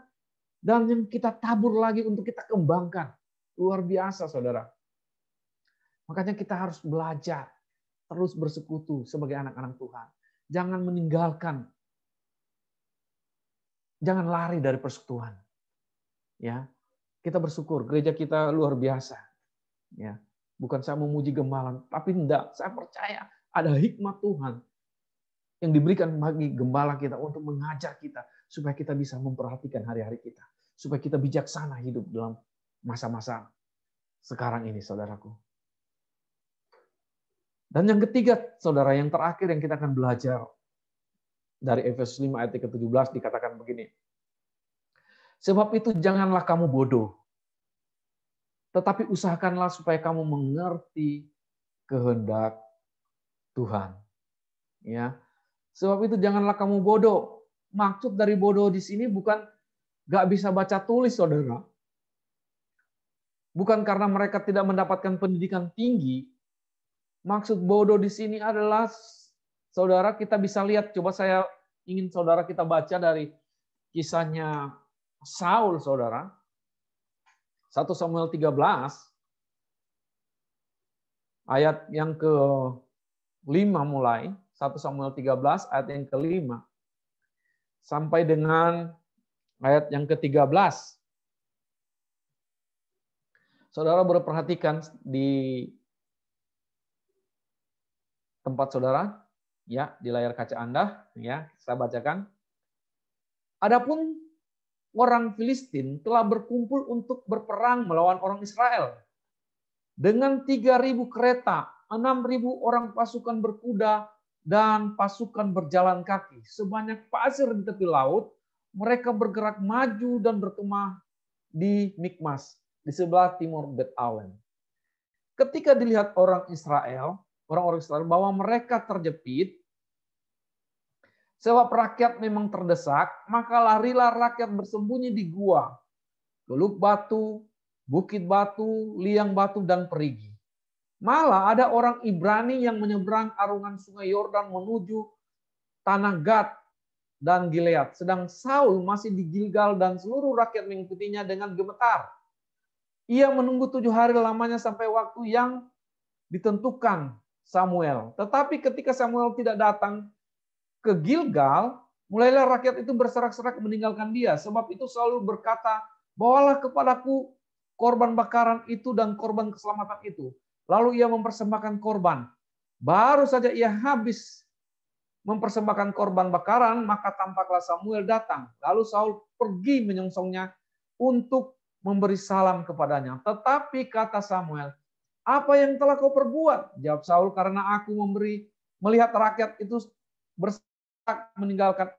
dan yang kita tabur lagi untuk kita kembangkan. Luar biasa, saudara. Makanya kita harus belajar, terus bersekutu sebagai anak-anak Tuhan. Jangan meninggalkan, jangan lari dari persekutuan. Ya, kita bersyukur, gereja kita luar biasa. Ya, bukan saya memuji gembala, tapi enggak, saya percaya ada hikmat Tuhan yang diberikan bagi gembala kita untuk mengajar kita supaya kita bisa memperhatikan hari-hari kita, supaya kita bijaksana hidup dalam masa-masa sekarang ini, saudaraku. Dan yang ketiga, saudara, yang terakhir yang kita akan belajar dari Efesus 5 ayat ke-17 dikatakan begini. Sebab itu janganlah kamu bodoh, tetapi usahakanlah supaya kamu mengerti kehendak Tuhan. Ya. Sebab itu janganlah kamu bodoh. Maksud dari bodoh di sini bukan nggak bisa baca tulis, saudara. Bukan karena mereka tidak mendapatkan pendidikan tinggi. Maksud bodoh di sini adalah, saudara, kita bisa lihat, coba saya ingin saudara kita baca dari kisahnya Saul, saudara. 1 Samuel 13, ayat yang ke-5 mulai. 1 Samuel 13, ayat yang ke-5. Sampai dengan ayat yang ke-13. Saudara boleh perhatikan di tempat saudara, ya, di layar kaca Anda, ya, saya bacakan. Adapun orang Filistin telah berkumpul untuk berperang melawan orang Israel. Dengan 3.000 kereta, 6.000 orang pasukan berkuda, dan pasukan berjalan kaki. Sebanyak pasir di tepi laut, mereka bergerak maju dan berkemah di Mikmas, di sebelah timur Bet Awen. Ketika dilihat orang-orang Israel bahwa mereka terjepit, sebab rakyat memang terdesak, maka larilah rakyat bersembunyi di gua, Teluk Batu, Bukit Batu, Liang Batu, dan Perigi. Malah ada orang Ibrani yang menyeberang arungan sungai Yordan menuju tanah Gad dan Gilead. Sedang Saul masih di Gilgal dan seluruh rakyat mengikutinya dengan gemetar. Ia menunggu 7 hari lamanya sampai waktu yang ditentukan Samuel. Tetapi ketika Samuel tidak datang ke Gilgal, mulailah rakyat itu berserak-serak meninggalkan dia. Sebab itu Saul berkata, bawalah kepadaku korban bakaran itu dan korban keselamatan itu. Lalu ia mempersembahkan korban. Baru saja ia habis mempersembahkan korban bakaran, maka tampaklah Samuel datang. Lalu Saul pergi menyongsongnya untuk memberi salam kepadanya. Tetapi kata Samuel, apa yang telah kau perbuat? Jawab Saul, karena aku melihat rakyat itu berserak meninggalkan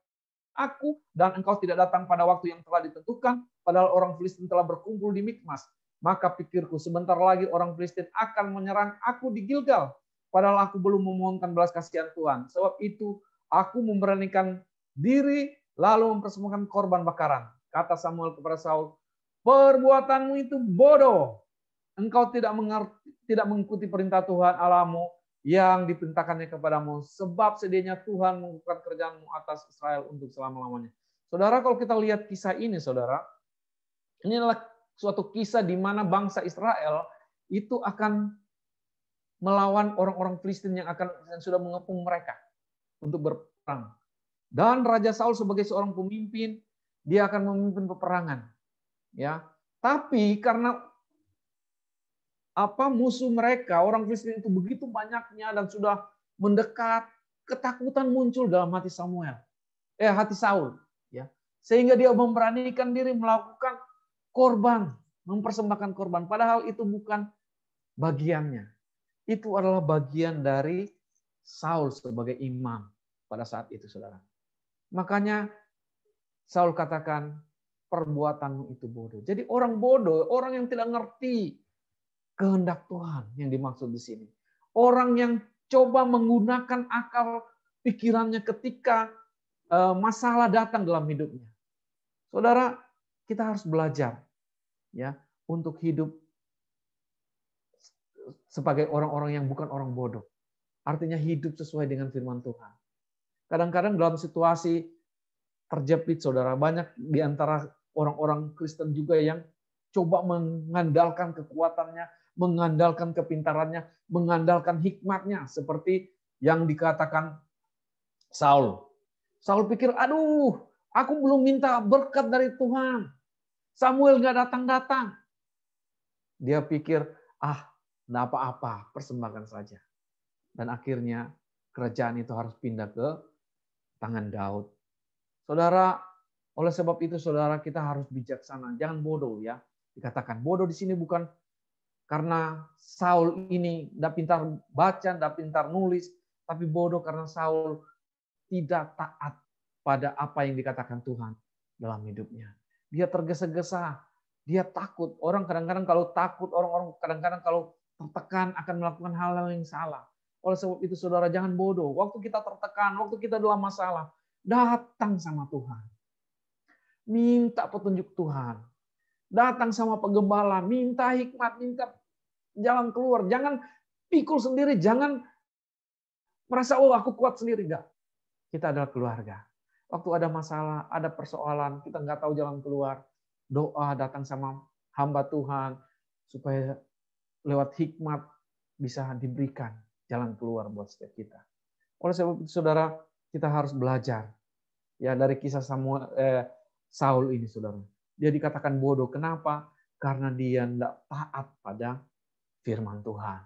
aku, dan engkau tidak datang pada waktu yang telah ditentukan, padahal orang Filistin telah berkumpul di Mikmas. Maka pikirku, sebentar lagi orang Filistin akan menyerang aku di Gilgal, padahal aku belum memohonkan belas kasihan Tuhan. Sebab itu aku memberanikan diri lalu mempersembahkan korban bakaran. Kata Samuel kepada Saul, perbuatanmu itu bodoh. Engkau tidak mengikuti perintah Tuhan Allahmu yang diperintahkannya kepadamu, sebab sedianya Tuhan melakukan kerjaanmu atas Israel untuk selama-lamanya. Saudara, kalau kita lihat kisah ini, saudara, ini adalah suatu kisah di mana bangsa Israel itu akan melawan orang-orang Filistin yang sudah mengepung mereka untuk berperang. Dan Raja Saul sebagai seorang pemimpin, dia akan memimpin peperangan. Ya, tapi karena musuh mereka, orang Filistin itu begitu banyaknya dan sudah mendekat, ketakutan muncul dalam hati hati Saul, ya. Sehingga dia memberanikan diri melakukan korban, mempersembahkan korban, padahal itu bukan bagiannya. Itu adalah bagian dari Saul sebagai imam pada saat itu, saudara. Makanya Saul katakan, perbuatanmu itu bodoh. Jadi orang bodoh, orang yang tidak ngerti kehendak Tuhan yang dimaksud di sini. Orang yang coba menggunakan akal pikirannya ketika masalah datang dalam hidupnya. Saudara, kita harus belajar ya untuk hidup sebagai orang-orang yang bukan orang bodoh. Artinya hidup sesuai dengan firman Tuhan. Kadang-kadang dalam situasi terjepit, saudara, banyak di antara orang-orang Kristen juga yang coba mengandalkan kekuatannya, mengandalkan kepintarannya, mengandalkan hikmatnya, seperti yang dikatakan Saul. Saul pikir, aduh, aku belum minta berkat dari Tuhan. Samuel nggak datang-datang. Dia pikir, nggak apa-apa, persembahkan saja. Dan akhirnya kerajaan itu harus pindah ke tangan Daud. Saudara, oleh sebab itu saudara, kita harus bijaksana, jangan bodoh ya. Dikatakan bodoh di sini bukan karena Saul ini tidak pintar baca, tidak pintar nulis, tapi bodoh karena Saul tidak taat pada apa yang dikatakan Tuhan dalam hidupnya. Dia tergesa-gesa, dia takut. Orang kadang-kadang kalau takut, orang-orang kadang-kadang kalau tertekan akan melakukan hal-hal yang salah. Oleh sebab itu saudara, jangan bodoh. Waktu kita tertekan, waktu kita dalam masalah, datang sama Tuhan. minta petunjuk Tuhan. Datang sama penggembala, minta hikmat, minta jalan keluar. Jangan pikul sendiri, jangan merasa, oh aku kuat sendiri. Enggak. Kita adalah keluarga. Waktu ada masalah, ada persoalan, kita nggak tahu jalan keluar. Doa datang sama hamba Tuhan, supaya lewat hikmat bisa diberikan jalan keluar buat setiap kita. Oleh sebab itu, saudara, kita harus belajar. Ya, dari kisah Saul ini, saudara. Dia dikatakan bodoh. Kenapa? Karena dia tidak taat pada firman Tuhan.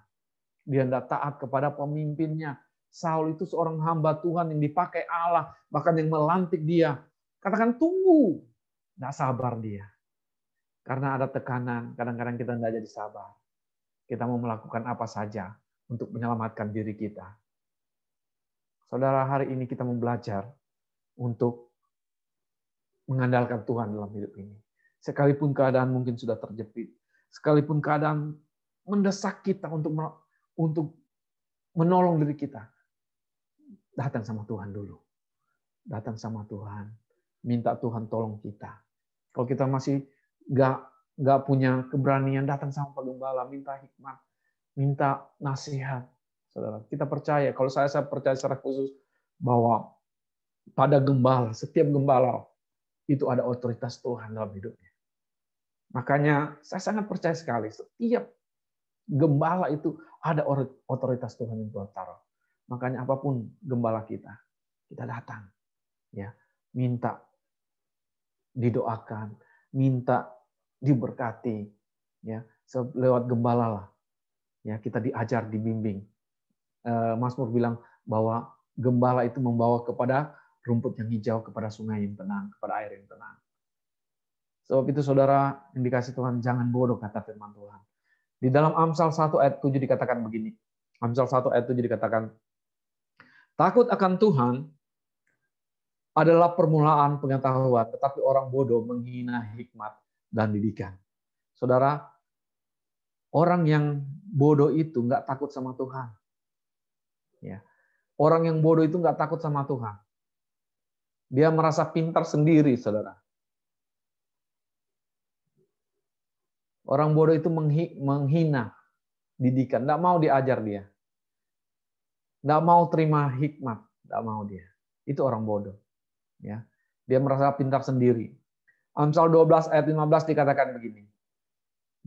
Dia tidak taat kepada pemimpinnya. Saul itu seorang hamba Tuhan yang dipakai Allah. Bahkan yang melantik dia. Katakan tunggu. Tidak sabar dia. Karena ada tekanan. Kadang-kadang kita tidak jadi sabar. Kita mau melakukan apa saja untuk menyelamatkan diri kita. Saudara, hari ini kita mau belajar untuk mengandalkan Tuhan dalam hidup ini. Sekalipun keadaan mungkin sudah terjepit, sekalipun keadaan mendesak kita untuk menolong diri kita, datang sama Tuhan dulu. Datang sama Tuhan, minta Tuhan tolong kita. Kalau kita masih nggak punya keberanian, datang sama penggembala, minta hikmat, minta nasihat. Saudara, kita percaya, kalau saya percaya secara khusus bahwa pada gembala, setiap gembala itu ada otoritas Tuhan dalam hidupnya. Makanya saya sangat percaya sekali, setiap gembala itu ada otoritas Tuhan yang Tuhan taruh. Makanya apapun gembala kita datang, ya, minta didoakan, minta diberkati, ya, lewat gembala lah, ya, kita diajar, dibimbing. Mazmur bilang bahwa gembala itu membawa kepada rumput yang hijau, kepada sungai yang tenang, kepada air yang tenang. Sebab itu, saudara yang dikasih Tuhan, jangan bodoh, kata firman Tuhan. Di dalam Amsal 1 ayat 7 dikatakan begini. Amsal 1 ayat 7 dikatakan, takut akan Tuhan adalah permulaan pengetahuan, tetapi orang bodoh menghina hikmat dan didikan. Saudara, orang yang bodoh itu nggak takut sama Tuhan. Ya. Orang yang bodoh itu nggak takut sama Tuhan. Dia merasa pintar sendiri, saudara. Orang bodoh itu menghina didikan, nggak mau diajar dia. Nggak mau terima hikmat, nggak mau dia. Itu orang bodoh. Ya. Dia merasa pintar sendiri. Amsal 12 ayat 15 dikatakan begini.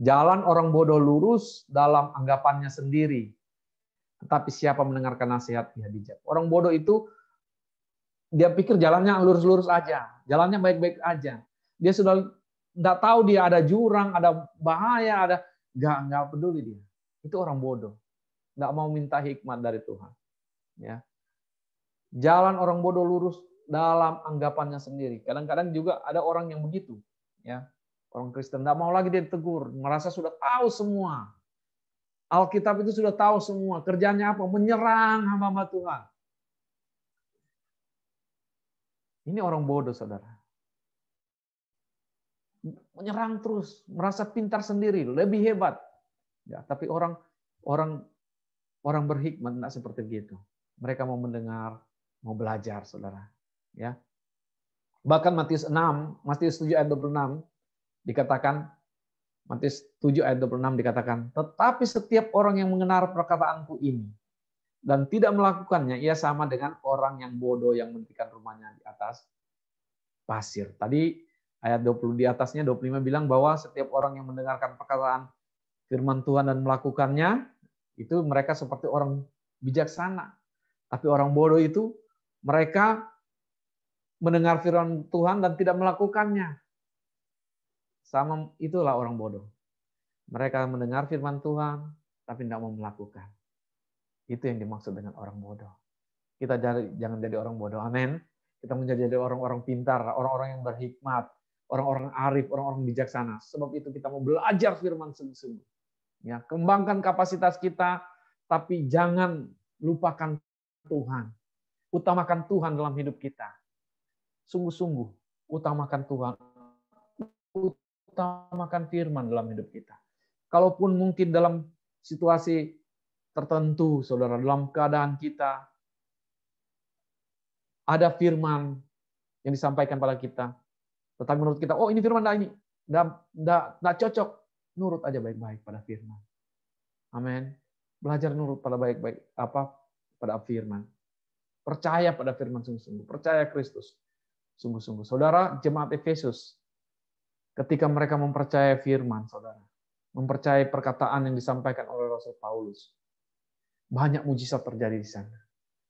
Jalan orang bodoh lurus dalam anggapannya sendiri. Tetapi siapa mendengarkan nasihat, dia bijak. Orang bodoh itu, dia pikir jalannya lurus-lurus aja. Jalannya baik-baik aja. Dia sudah nggak tahu dia ada jurang, ada bahaya, ada nggak peduli dia. Itu orang bodoh. Nggak mau minta hikmat dari Tuhan. Ya. Jalan orang bodoh lurus dalam anggapannya sendiri. Kadang-kadang juga ada orang yang begitu. Ya. Orang Kristen nggak mau lagi dia ditegur, merasa sudah tahu semua. Alkitab itu sudah tahu semua. Kerjanya apa? Menyerang hamba-hamba Tuhan. Ini orang bodoh, saudara. Menyerang terus, merasa pintar sendiri, lebih hebat. Ya, tapi orang berhikmat tidak seperti begitu. Mereka mau mendengar, mau belajar, saudara. Ya. Bahkan Matius 7 ayat 26 dikatakan, Matius 7 ayat 26 dikatakan, tetapi setiap orang yang mendengar perkataanku ini dan tidak melakukannya, ia sama dengan orang yang bodoh yang mendirikan rumahnya di atas pasir. Tadi ayat 20 di atasnya, 25 bilang bahwa setiap orang yang mendengarkan perkataan firman Tuhan dan melakukannya, itu mereka seperti orang bijaksana. Tapi orang bodoh itu, mereka mendengar firman Tuhan dan tidak melakukannya. Sama itulah orang bodoh. Mereka mendengar firman Tuhan, tapi tidak mau melakukan. Itu yang dimaksud dengan orang bodoh. Kita jangan jadi orang bodoh. Amin. Kita menjadi orang-orang pintar, orang-orang yang berhikmat, orang-orang arif, orang-orang bijaksana. Sebab itu kita mau belajar firman sungguh-sungguh. Ya, kembangkan kapasitas kita, tapi jangan lupakan Tuhan. Utamakan Tuhan dalam hidup kita. Sungguh-sungguh utamakan Tuhan. Utamakan firman dalam hidup kita. Kalaupun mungkin dalam situasi tertentu, saudara, dalam keadaan kita ada firman yang disampaikan pada kita, Tetapi menurut kita, oh ini firman enggak cocok. Nurut aja baik-baik pada firman. Amin. Belajar nurut pada baik-baik pada firman. Percaya pada firman sungguh-sungguh. Percaya Kristus sungguh-sungguh. Saudara, jemaat Efesus, ketika mereka mempercayai firman, saudara, mempercayai perkataan yang disampaikan oleh Rasul Paulus, banyak mujizat terjadi di sana.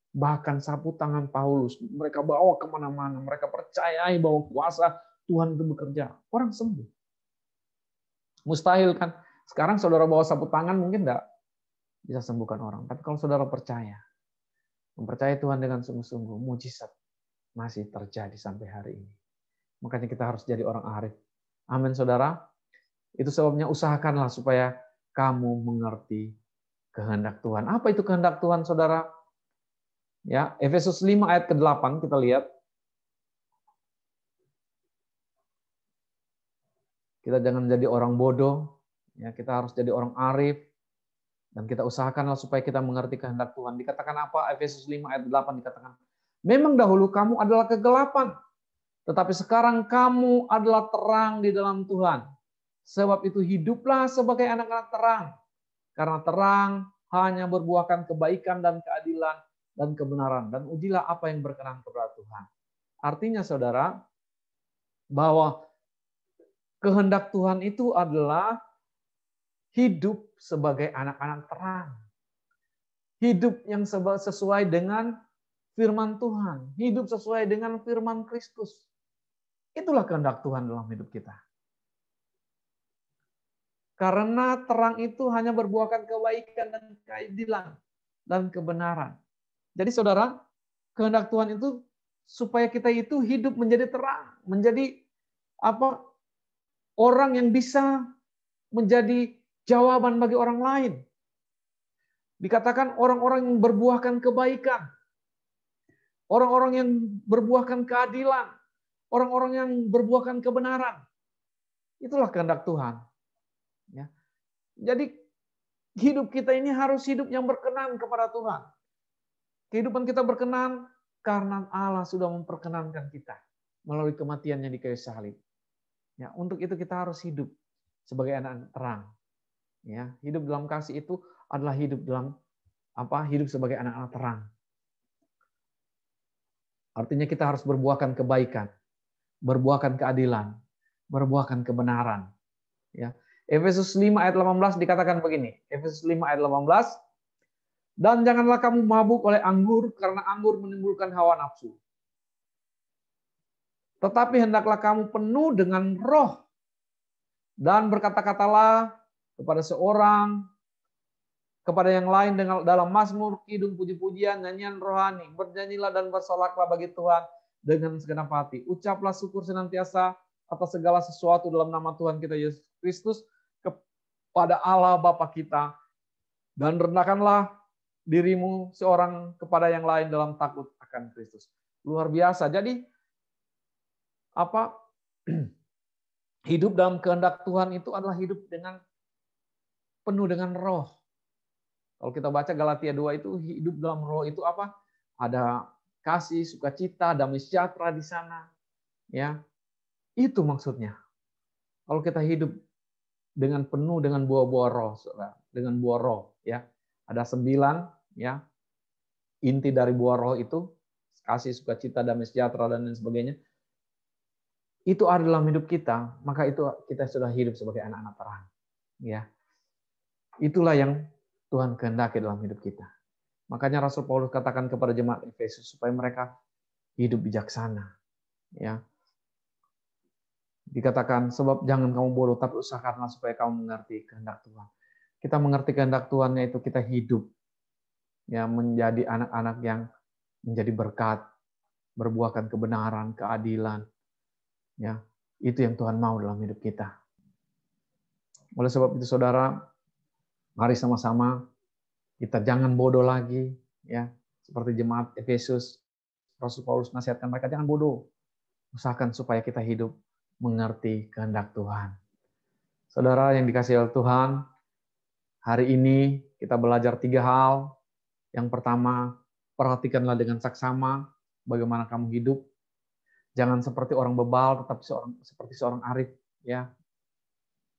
Bahkan sapu tangan Paulus, mereka bawa kemana-mana. Mereka percayai bahwa kuasa Tuhan itu bekerja. Orang sembuh. Mustahil kan? Sekarang saudara bawa sapu tangan mungkin enggak bisa sembuhkan orang. Tapi kalau saudara percaya, mempercayai Tuhan dengan sungguh-sungguh, mujizat masih terjadi sampai hari ini. Makanya kita harus jadi orang arif. Amin, saudara. Itu sebabnya usahakanlah supaya kamu mengerti kehendak Tuhan. Apa itu kehendak Tuhan, saudara? Ya, Efesus 5 ayat ke-8 kita lihat. Kita jangan jadi orang bodoh, ya, kita harus jadi orang arif, dan kita usahakanlah supaya kita mengerti kehendak Tuhan. Dikatakan apa? Efesus 5 ayat 8 dikatakan, memang dahulu kamu adalah kegelapan, tetapi sekarang kamu adalah terang di dalam Tuhan. Sebab itu hiduplah sebagai anak-anak terang, karena terang hanya berbuahkan kebaikan dan keadilan dan kebenaran, dan ujilah apa yang berkenan kepada Tuhan. Artinya saudara, bahwa kehendak Tuhan itu adalah hidup sebagai anak-anak terang. Hidup yang sesuai dengan firman Tuhan. Hidup sesuai dengan firman Kristus. Itulah kehendak Tuhan dalam hidup kita. Karena terang itu hanya berbuahkan kebaikan dan keadilan dan kebenaran. Jadi saudara, kehendak Tuhan itu supaya kita itu hidup menjadi terang. Menjadi orang yang bisa menjadi jawaban bagi orang lain. Dikatakan orang-orang yang berbuahkan kebaikan, orang-orang yang berbuahkan keadilan, orang-orang yang berbuahkan kebenaran. Itulah kehendak Tuhan. Ya. Jadi hidup kita ini harus hidup yang berkenan kepada Tuhan. Kehidupan kita berkenan karena Allah sudah memperkenankan kita melalui kematiannya di kayu salib. Ya, untuk itu kita harus hidup sebagai anak terang. Ya, hidup dalam kasih itu adalah hidup dalam hidup sebagai anak-anak terang. Artinya kita harus berbuahkan kebaikan, berbuahkan keadilan, berbuahkan kebenaran. Ya. Efesus 5 ayat 18 dikatakan begini. Efesus 5 ayat 18. Dan janganlah kamu mabuk oleh anggur, karena anggur menimbulkan hawa nafsu. Tetapi hendaklah kamu penuh dengan roh, dan berkata-katalah kepada seorang, kepada yang lain dalam mazmur, kidung, puji-pujian, nyanyian rohani. Bernyanyilah dan bersolaklah bagi Tuhan dengan segenap hati. Ucaplah syukur senantiasa atas segala sesuatu dalam nama Tuhan kita Yesus Kristus kepada Allah Bapa kita. Dan rendahkanlah dirimu seorang kepada yang lain dalam takut akan Kristus. Luar biasa. Jadi hidup dalam kehendak Tuhan itu adalah hidup dengan penuh dengan roh. Kalau kita baca Galatia 2 itu hidup dalam roh itu apa? Ada kasih, sukacita, damai sejahtera di sana. Ya. Itu maksudnya. Kalau kita hidup dengan penuh dengan buah-buah roh, saudara, dengan buah roh, ya. Ada 9, ya. Inti dari buah roh itu kasih, sukacita, damai sejahtera dan lain sebagainya. Itu ada dalam hidup kita, maka itu kita sudah hidup sebagai anak-anak terang. Ya. Itulah yang Tuhan kehendaki dalam hidup kita. Makanya Rasul Paulus katakan kepada jemaat Efesus supaya mereka hidup bijaksana. Ya. Dikatakan, sebab jangan kamu bodoh, tapi usahakanlah supaya kamu mengerti kehendak Tuhan. Kita mengerti kehendak Tuhan, yaitu kita hidup ya menjadi anak-anak yang menjadi berkat, berbuahkan kebenaran, keadilan. Ya, itu yang Tuhan mau dalam hidup kita. Oleh sebab itu saudara, mari sama-sama kita jangan bodoh lagi, ya. Seperti jemaat Efesus, Rasul Paulus nasihatkan mereka jangan bodoh. Usahakan supaya kita hidup mengerti kehendak Tuhan. Saudara yang dikasihi oleh Tuhan, hari ini kita belajar 3 hal. Yang pertama, perhatikanlah dengan saksama bagaimana kamu hidup. Jangan seperti orang bebal, tetapi seperti seorang arif, ya.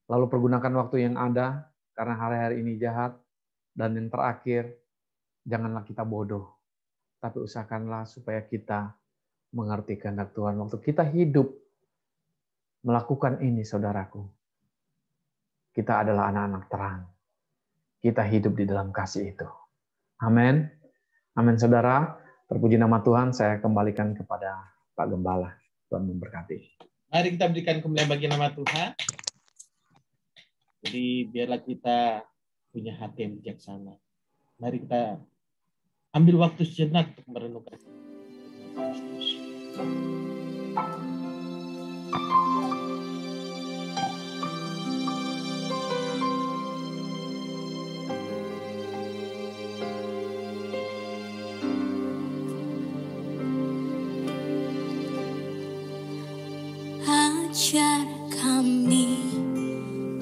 Lalu pergunakan waktu yang ada, karena hari-hari ini jahat. Dan yang terakhir, janganlah kita bodoh, tapi usahakanlah supaya kita mengerti kehendak Tuhan. Waktu kita hidup melakukan ini, saudaraku, kita adalah anak-anak terang. Kita hidup di dalam kasih itu. Amin. Amin, saudara. Terpuji nama Tuhan. Saya kembalikan kepada Pak Gembala. Tuhan memberkati. Mari kita berikan kemuliaan bagi nama Tuhan. Jadi biarlah kita punya hati yang bijaksana. Mari kita ambil waktu sejenak untuk merenungkan. Ajar kami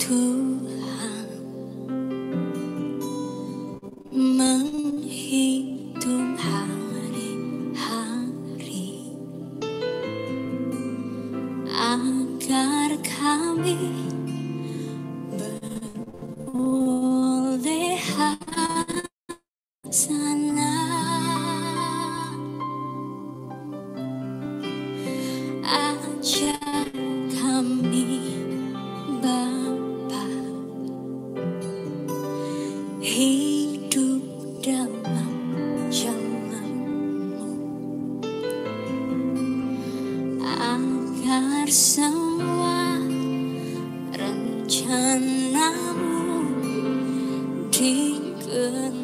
Tuhan menghitung hari-hari agar kami beroleh hasanah. Ajar kami Bapa hidup dalam jalan-Mu agar semua rencana-Mu digenapi.